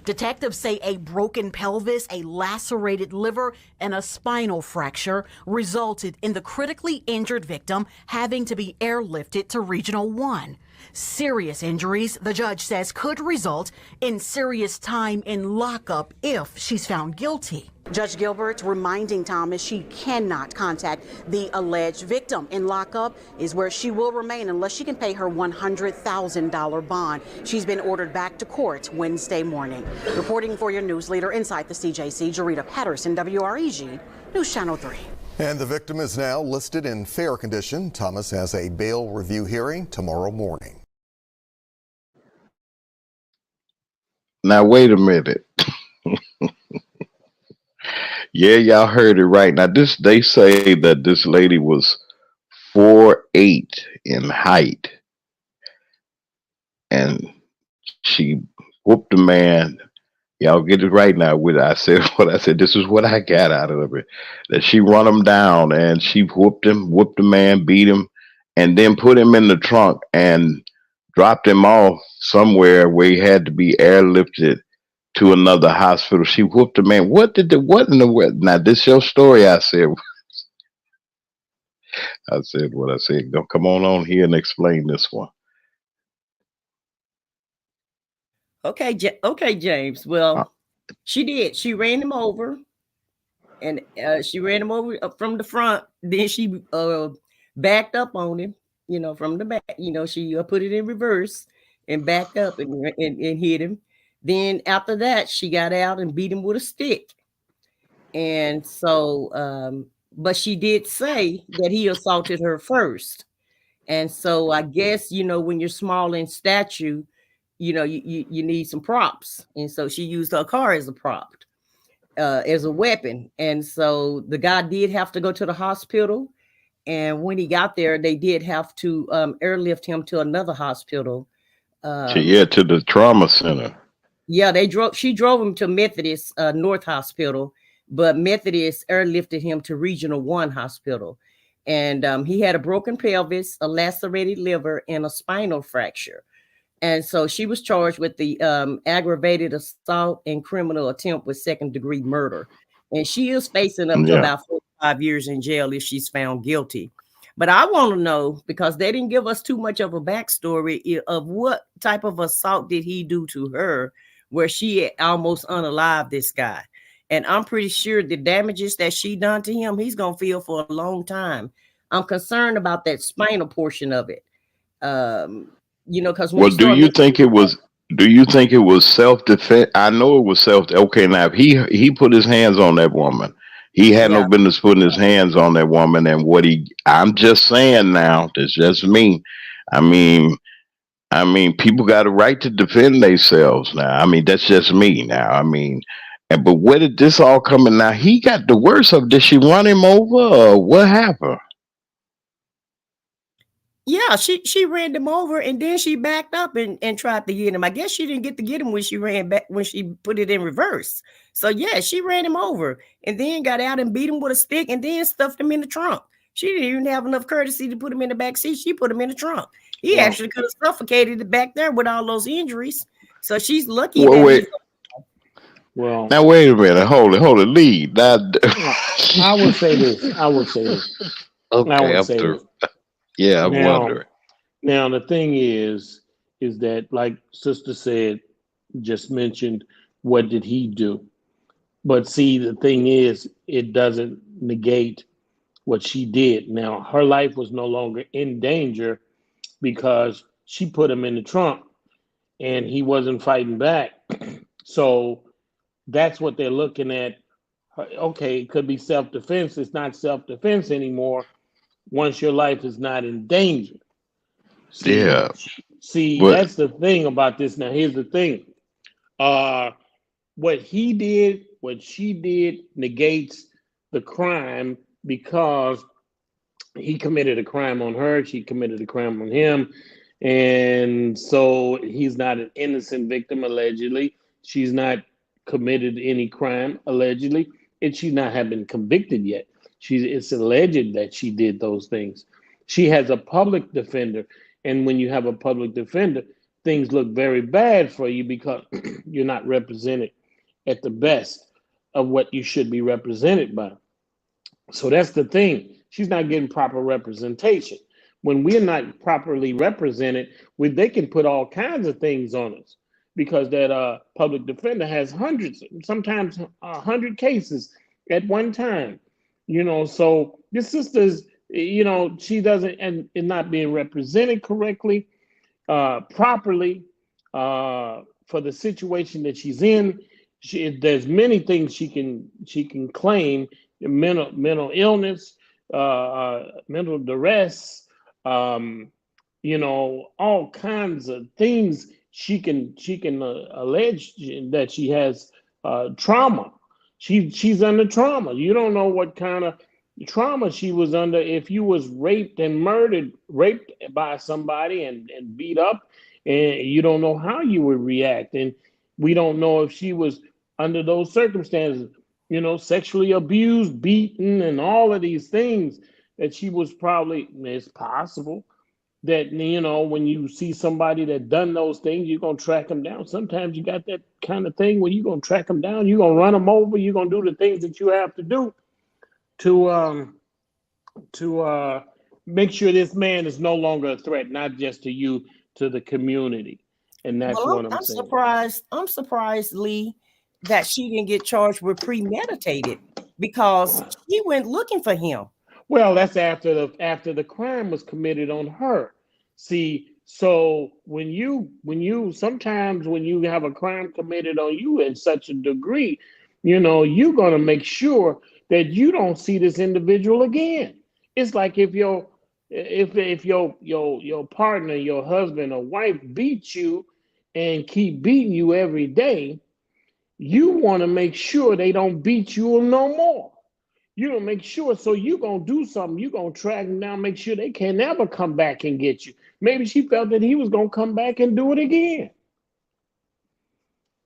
Detectives say a broken pelvis, a lacerated liver, and a spinal fracture resulted in the critically injured victim having to be airlifted to Regional 1. Serious injuries, the judge says, could result in serious time in lockup if she's found guilty. Judge Gilbert reminding Thomas she cannot contact the alleged victim. In lockup is where she will remain unless she can pay her $100,000 bond. She's been ordered back to court Wednesday morning. Reporting for your news leader inside the CJC, Sharita Patterson, WREG, News Channel 3. And the victim is now listed in fair condition. Thomas has a bail review hearing tomorrow morning. Now, wait a minute. Yeah, y'all heard it right. Now, they say that this lady was 4'8" in height, and she whooped a man. Y'all get it right now. I said what I said. This is what I got out of it. That she run him down and she whooped the man, beat him, and then put him in the trunk and dropped him off somewhere where he had to be airlifted to another hospital. She whooped the man. What in the world? Now, this your story, I said. I said what I said. Come on here and explain this one. Okay, James. Well, she did. She ran him over, and she ran him over from the front. Then she backed up on him, from the back. She put it in reverse and backed up and hit him. Then after that, she got out and beat him with a stick. And so, but she did say that he assaulted her first. And so I guess, when you're small in stature, you need some props. And so she used her car as a prop, as a weapon. And so the guy did have to go to the hospital. And when he got there, they did have to airlift him to another hospital. To the trauma center. Yeah, she drove him to Methodist North Hospital, but Methodist airlifted him to Regional 1 Hospital. And he had a broken pelvis, a lacerated liver, and a spinal fracture. And so she was charged with the aggravated assault and criminal attempt with second-degree murder. And she is facing up to about 45 years in jail if she's found guilty. But I want to know, because they didn't give us too much of a backstory of what type of assault did he do to her where she almost unalived this guy. And I'm pretty sure the damages that she done to him, he's going to feel for a long time. I'm concerned about that spinal portion of it. Because when Well, he do started you think it was? Do you think it was self-defense? I know it was self. Okay, now if he put his hands on that woman, he had no yeah. business putting his hands on that woman. And I'm just saying now, that's just me. I mean, people got a right to defend themselves. Now, I mean, that's just me. Now, I mean, but where did this all come in? Now he got the worst of. Did she run him over, or what happened? Yeah, she ran him over and then she backed up and tried to get him. I guess she didn't get to get him when she ran back, when she put it in reverse. So yeah, she ran him over and then got out and beat him with a stick and then stuffed him in the trunk. She didn't even have enough courtesy to put him in the back seat. She put him in the trunk. He actually could have suffocated it back there with all those injuries. So she's lucky Well, that wait. Well, Now wait a minute. Hold it. Lead. Now, I would say this. okay, I would say through. this. Yeah, I'm Now, wondering. now the thing is that, like Sister said, just mentioned, what did he do? But see, the thing is, it doesn't negate what she did. Now, her life was no longer in danger because she put him in the trunk and he wasn't fighting back. So that's what they're looking at. Okay, it could be self-defense. It's not self-defense anymore once your life is not in danger. Yeah, See, but that's the thing about this. Now, here's the thing. What he did, what she did negates the crime because he committed a crime on her, she committed a crime on him. And so he's not an innocent victim, allegedly. She's not committed any crime, allegedly, and she's not have been convicted yet. It's alleged that she did those things. She has a public defender, and when you have a public defender, things look very bad for you because you're not represented at the best of what you should be represented by. So that's the thing. She's not getting proper representation. When we're not properly represented, they can put all kinds of things on us because that public defender has hundreds, sometimes 100 cases at one time. So this sister's, she doesn't and not being represented correctly, properly for the situation that she's in. There's many things she can claim: mental illness, mental duress, all kinds of things she can allege that she has trauma. She's under trauma. You don't know what kind of trauma she was under if you was raped by somebody and beat up, and you don't know how you would react. And we don't know if she was under those circumstances, sexually abused, beaten, and all of these things that she was probably. It's possible that, when you see somebody that done those things, you're going to track them down. Sometimes you got that kind of thing where you're going to track them down, you're going to run them over, you're going to do the things that you have to do to make sure this man is no longer a threat, not just to you, to the community. And that's what I'm saying. I'm surprised, Lee, that she didn't get charged with premeditated because she went looking for him. Well, that's after the crime was committed on her. See, so when you sometimes when you have a crime committed on you in such a degree, you're gonna make sure that you don't see this individual again. It's like if your partner, your husband or wife beats you and keep beating you every day, you want to make sure they don't beat you no more. You don't make sure, so you're going to do something. You're going to track them down, make sure they can never come back and get you. Maybe she felt that he was going to come back and do it again.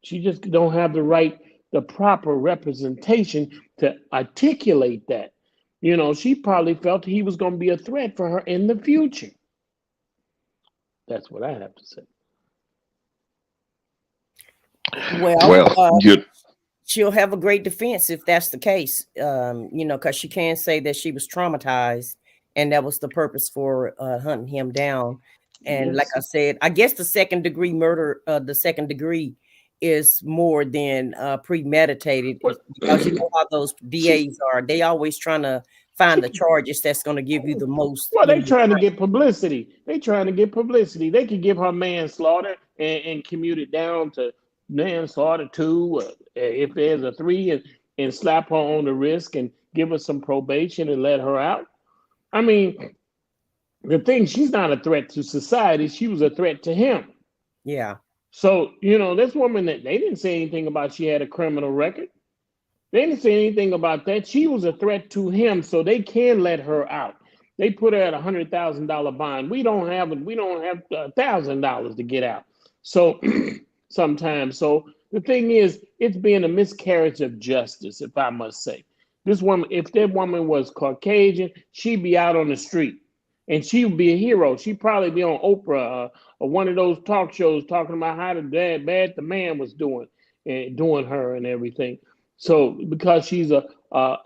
She just don't have the proper representation to articulate that. She probably felt he was going to be a threat for her in the future. That's what I have to say. Well, she'll have a great defense if that's the case, because she can say that she was traumatized and that was the purpose for hunting him down. And like Yes. I said, I guess the second degree murder, the second degree is more than premeditated, because you know how those DAs are. They always trying to find the charges that's going to give you the most. Well, they trying to get publicity. They trying to get publicity. They could give her manslaughter and commute it down to manslaughter 2, if there's a 3, and slap her on the wrist and give her some probation and let her out. I mean, the thing, she's not a threat to society. She was a threat to him. Yeah. So, this woman, that they didn't say anything about she had a criminal record. They didn't say anything about that. She was a threat to him, so they can let her out. They put her at $100,000 bond. We don't have $1,000 to get out. So sometimes, so the thing is, it's being a miscarriage of justice, if I must say. This woman, if that woman was Caucasian, she'd be out on the street, and she would be a hero. She'd probably be on Oprah or one of those talk shows talking about how bad the man was doing her and everything. So because she's a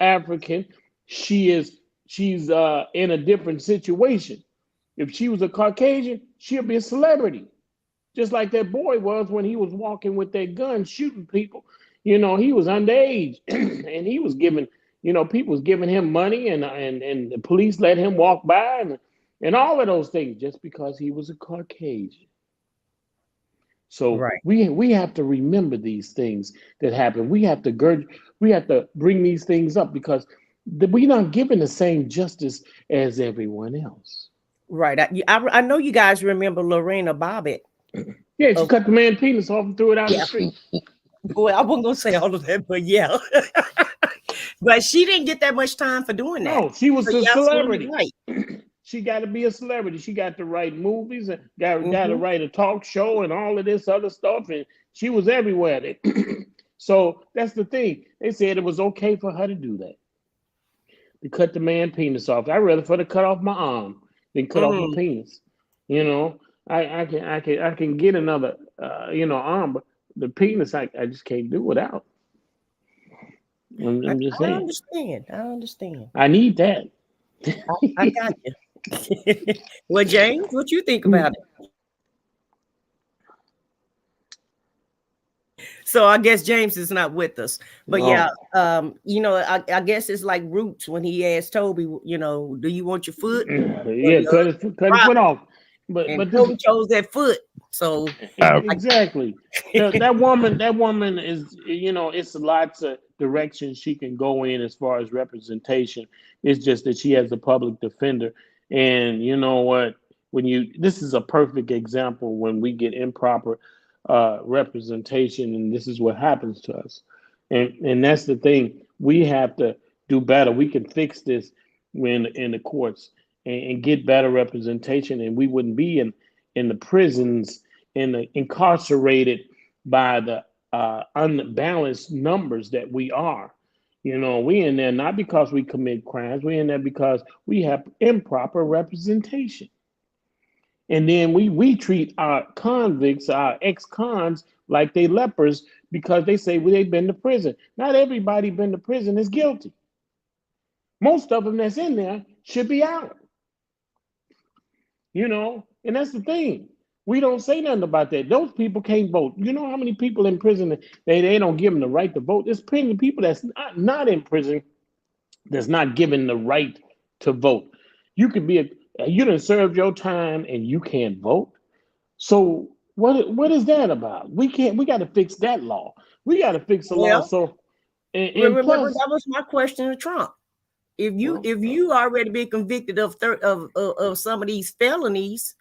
African, she's in a different situation. If she was a Caucasian, she'd be a celebrity, just like that boy was when he was walking with that gun shooting people. He was underage, and he was giving, people was giving him money, and the police let him walk by, and all of those things just because he was a Caucasian. So right. we have to remember these things that happen. We have to bring these things up, because we're not given the same justice as everyone else. Right. I know you guys remember Lorena Bobbitt. Yeah, she cut the man's penis off and threw it out in the street. Boy, I wasn't gonna say all of that, but yeah. But she didn't get that much time for doing that. No, she was a celebrity. Right. She got to be a celebrity. She got to write movies and got to write a talk show and all of this other stuff. And she was everywhere. So that's the thing. They said it was okay for her to do that, to cut the man's penis off. I'd rather for her to cut off my arm than cut off my penis. I can get another arm, but the penis I just can't do without. I'm just saying. I understand. I need that. I got you. Well, James, what you think about it? So I guess James is not with us, but yeah, I guess it's like Roots when he asked Toby, do you want your foot? Yeah, cut his foot off. But Toby chose that foot. So exactly. that woman is, it's lots of directions she can go in as far as representation. It's just that she has a public defender. And you know what? This is a perfect example when we get improper representation, and this is what happens to us. And that's the thing. We have to do better. We can fix this when in the courts and get better representation, and we wouldn't be in the prisons and incarcerated by the unbalanced numbers that we are. We in there not because we commit crimes. We in there because we have improper representation. And then we treat our convicts, our ex-cons, like they lepers because they say they've been to prison. Not everybody been to prison is guilty. Most of them that's in there should be out. And that's the thing. We don't say nothing about that. Those people can't vote. You know how many people in prison, they don't give them the right to vote? There's plenty of people that's not in prison that's not given the right to vote. You could be you done served your time and you can't vote. So what is that about? We got to fix that law. We got to fix the law. So remember that was my question to Trump. If you already been convicted of some of these felonies,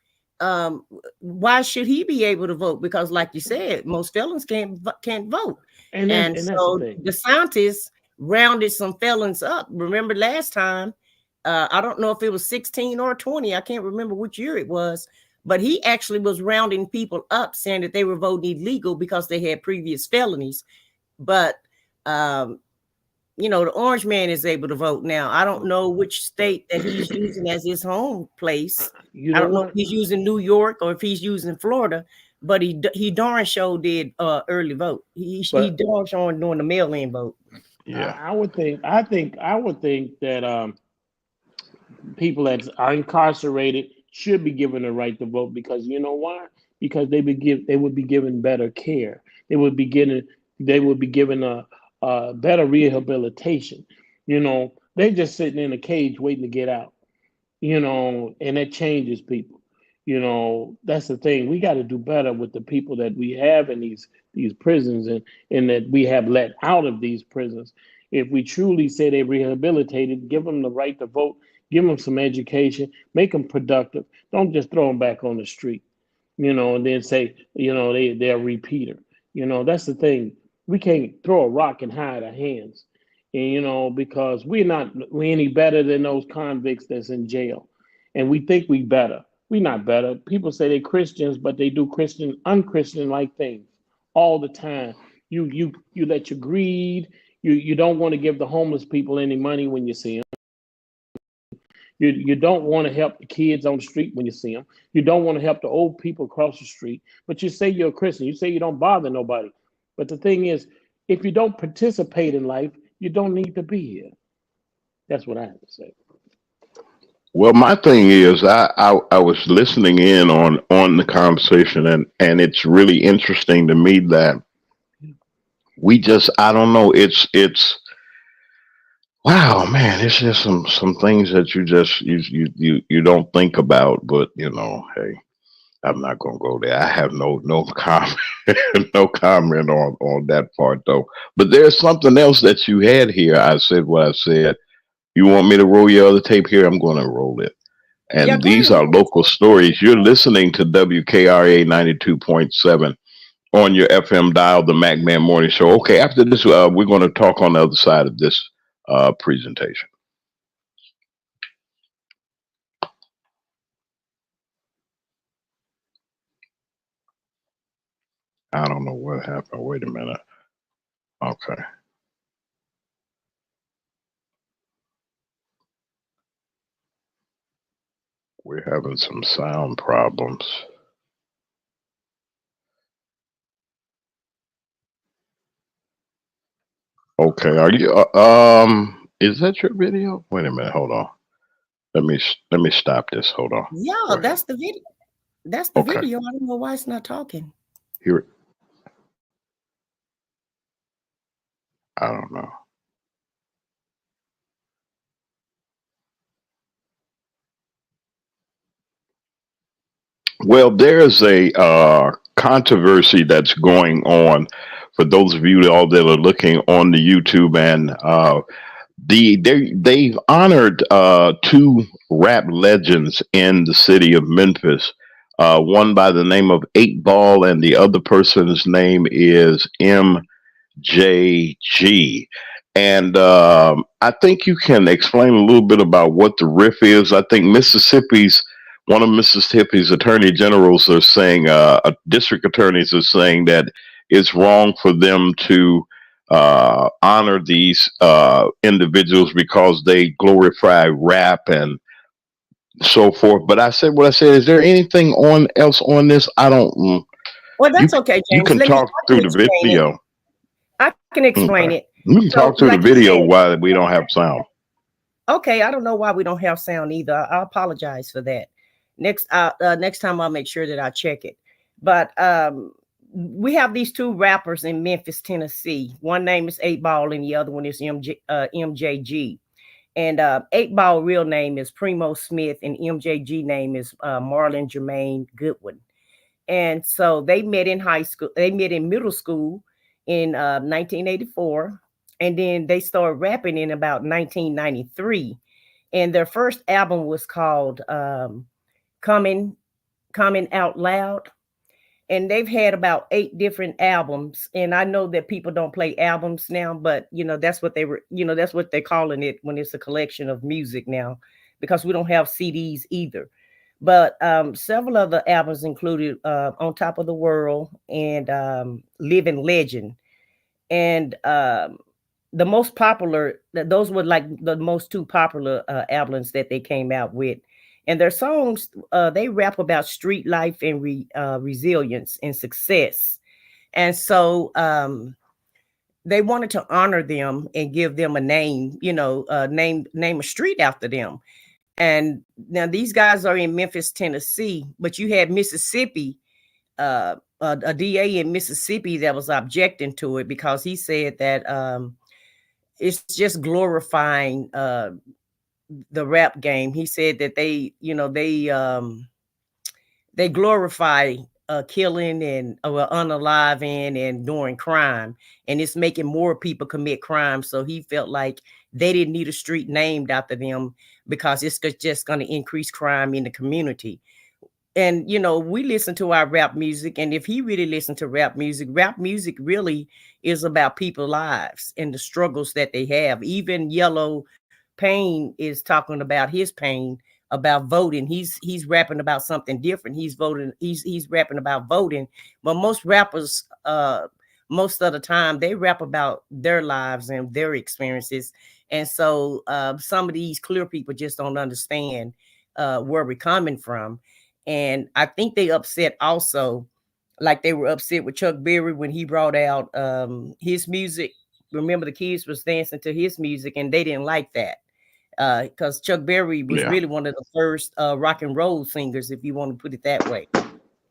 why should he be able to vote? Because like you said, most felons can't vote. And so DeSantis rounded some felons up. Remember last time, I don't know if it was 16 or 20. I can't remember which year it was, but he actually was rounding people up saying that they were voting illegal because they had previous felonies. But the orange man is able to vote now. I don't know which state that he's using as his home place. I don't know if he's using New York or if he's using Florida, but he darn sure did early vote. He darn sure doing the mail-in vote. Yeah, I would think that people that are incarcerated should be given the right to vote, because you know why? Because they would be given better care. They would be given a better rehabilitation. They're just sitting in a cage waiting to get out. And that changes people. That's the thing. We got to do better with the people that we have in these prisons, and that we have let out of these prisons. If we truly say they're rehabilitated, give them the right to vote, give them some education, make them productive. Don't just throw them back on the street, and then say, they're a repeater. That's the thing. We can't throw a rock and hide our hands. And, because we're any better than those convicts that's in jail. And we think we better. We're not better. People say they're Christians, but they do unchristian like things all the time. You let your greed. You don't want to give the homeless people any money when you see them. You don't want to help the kids on the street when you see them. You don't want to help the old people across the street. But you say you're a Christian. You say you don't bother nobody. But the thing is, if you don't participate in life, you don't need to be here. That's what I have to say. Well, my thing is, I was listening in on the conversation, and it's really interesting to me that I don't know, it's wow, man, it's just some things that you don't think about, but hey, I'm not gonna go there. I have no comment no comment on that part though. But there's something else that you had here. I said what I said. You want me to roll your other tape here? I'm going to roll it. Yeah, And go these ahead. are local stories. You're listening to WKRA 92.7 on your FM dial, the Mac Man Morning Show. Okay, after this, we're going to talk on the other side of this presentation. I don't know what happened. Wait a minute. Okay. We're having some sound problems. Okay, are you is that your video? Wait a minute, hold on. Let me stop this. Hold on. Yeah, Go ahead. that's the video. That's the Okay. video. I don't know why it's not talking. Here, I don't know. Well, there's a controversy that's going on for those of you all that are looking on the YouTube, and they've honored two rap legends in the city of Memphis. One by the name of Eight Ball, and the other person's name is MJG. And I think you can explain a little bit about what the riff is. I think one of Mississippi's attorney generals are saying, district attorneys are saying that it's wrong for them to honor these individuals because they glorify rap and so forth. But I said what I said. Is there anything else on this? I don't. Well, that's okay, You James. can I talk can through the explain it. video. I can explain Okay. it. You can So, talk through the like you video said, while we don't have sound. okay, I don't know why we don't have sound either. I apologize for that. Next time I'll make sure that I check it. But we have these two rappers in Memphis, Tennessee. One name is Eight Ball and the other one is MJG. And Eight Ball real name is Primo Smith, and MJG name is Marlon Jermaine Goodwin. And so they met in high school. They met in middle school in 1984. And then they started rapping in about 1993. And their first album was called Coming Out Loud. And they've had about 8 different albums. And I know that people don't play albums now, but that's what that's what they're calling it when it's a collection of music now, because we don't have CDs either. But several other albums included On Top of the World and Living Legend. And the most popular, those were like the most two popular albums that they came out with. And their songs, they rap about street life and resilience and success. And so they wanted to honor them and give them a name, name a street after them. And now these guys are in Memphis, Tennessee, but you had Mississippi, a DA in Mississippi that was objecting to it because he said that it's just glorifying the rap game. He said that they glorify killing and unaliving and doing crime, and it's making more people commit crime. So he felt like they didn't need a street named after them because it's just going to increase crime in the community. And we listen to our rap music, and if he really listened to rap music really is about people's lives and the struggles that they have. Even Yellow Pain is talking about his pain about voting. He's rapping about something different. He's rapping about voting. But most rappers, most of the time, they rap about their lives and their experiences. And so some of these clear people just don't understand where we're coming from. And I think they upset also, like they were upset with Chuck Berry when he brought out his music. Remember, the kids was dancing to his music, and they didn't like that. Because Chuck Berry was really one of the first rock and roll singers, if you want to put it that way.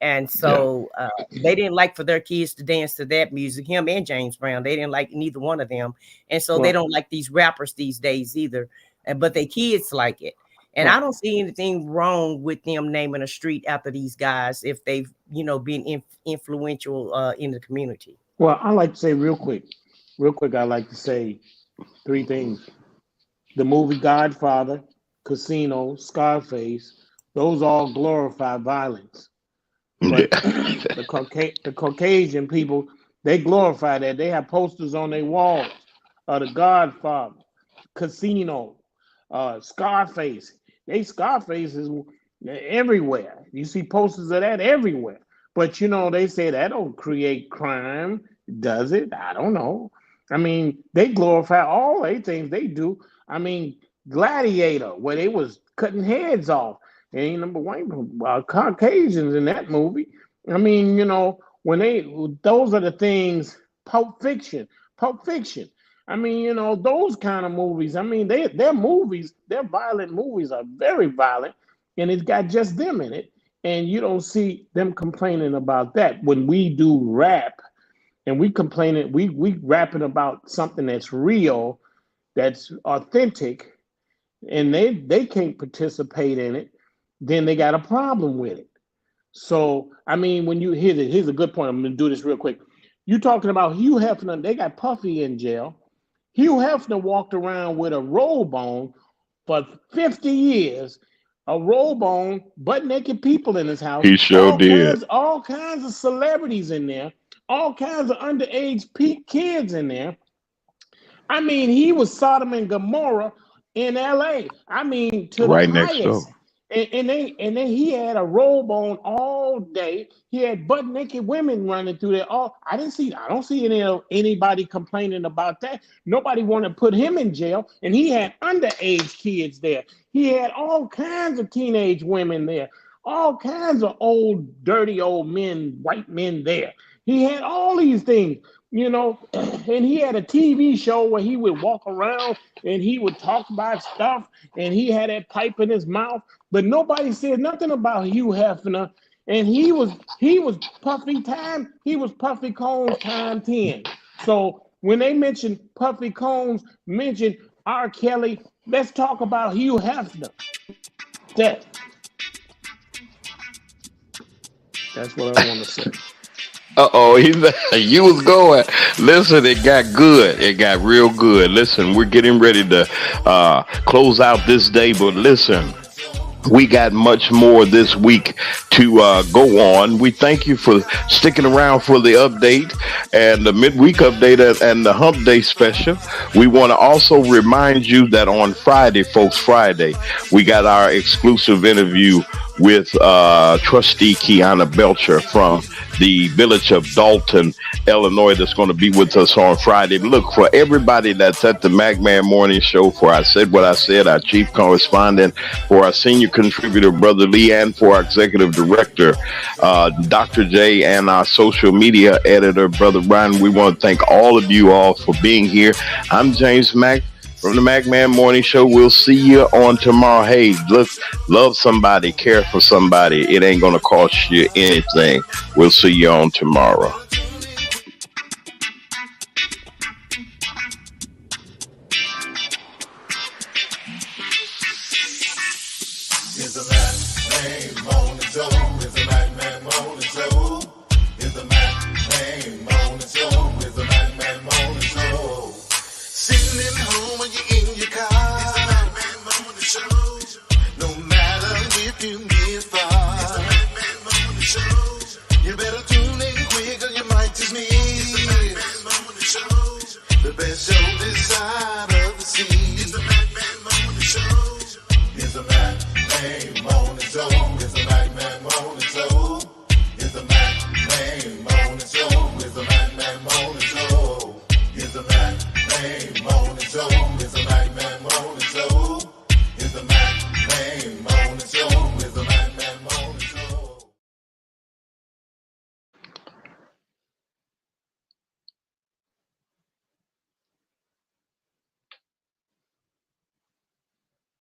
And so they didn't like for their kids to dance to that music, him and James Brown. They didn't like neither one of them. And so they don't like these rappers these days either. But their kids like it. And I don't see anything wrong with them naming a street after these guys if they've, been influential in the community. Well, I like to say real quick, I like to say three things. The movie Godfather, Casino, Scarface, those all glorify violence. But the Caucasian people, they glorify that. They have posters on their walls of the Godfather, Casino, Scarface. Scarface is everywhere. You see posters of that everywhere. But, they say that don't create crime, does it? I don't know. I mean, they glorify all they things they do. I mean, Gladiator, where they was cutting heads off. Ain't number one Caucasians in that movie. I mean, when those are the things. Pulp Fiction. I mean, those kind of movies. I mean, their movies, their violent movies are very violent, and it's got just them in it. And you don't see them complaining about that. When we do rap, and we complaining, we rapping about something that's real, that's authentic, and they can't participate in it, then they got a problem with it. So, I mean, when here's a good point. I'm going to do this real quick. You talking about Hugh Hefner, they got Puffy in jail. Hugh Hefner walked around with a robe on for 50 years, a robe on, butt-naked people in his house. He sure did. All kinds of celebrities in there, all kinds of underage kids in there. I mean, he was Sodom and Gomorrah in L.A. I mean, to right the next highest. door. And then he had a robe on all day. He had butt naked women running through there. I don't see anybody complaining about that. Nobody wanted to put him in jail. And he had underage kids there. He had all kinds of teenage women there. All kinds of old, dirty old men, white men there. He had all these things. And he had a TV show where he would walk around and he would talk about stuff, and he had that pipe in his mouth, but nobody said nothing about Hugh Hefner. And he was Puffy time. He was Puffy Combs time 10. So when they mention Puffy Combs, mention R. Kelly, let's talk about Hugh Hefner. That's what I want to say. You was going. Listen, it got good. It got real good. Listen, we're getting ready to close out this day, but listen, we got much more this week to go on. We thank you for sticking around for the update and the midweek update and the Hump Day special. We want to also remind you that on Friday, we got our exclusive interview with Trustee Kiana Belcher from the village of Dalton, Illinois, that's going to be with us on Friday. Look, for everybody that's at the MacMan Morning Show, for I Said What I Said, our chief correspondent, for our senior contributor, Brother Lee, and for our executive director, Dr. J, and our social media editor, Brother Brian, we want to thank all of you all for being here. I'm James Mack. from the Mac Man Morning Show. We'll see you on tomorrow. Hey, look, love somebody, care for somebody. It ain't going to cost you anything. We'll see you on tomorrow. It's the Mac Man Morning Show. It's the Mac Man Morning Show. It's the Mac Man Morning Show. It's the Mac Man Morning Show. Sitting at home or you in your car. It's the Mac Man Morning Show. No matter if you get far. It's the Mac Man Morning Show. You better tune in quick or you might just miss. It's the Mac Man Morning Show. The best show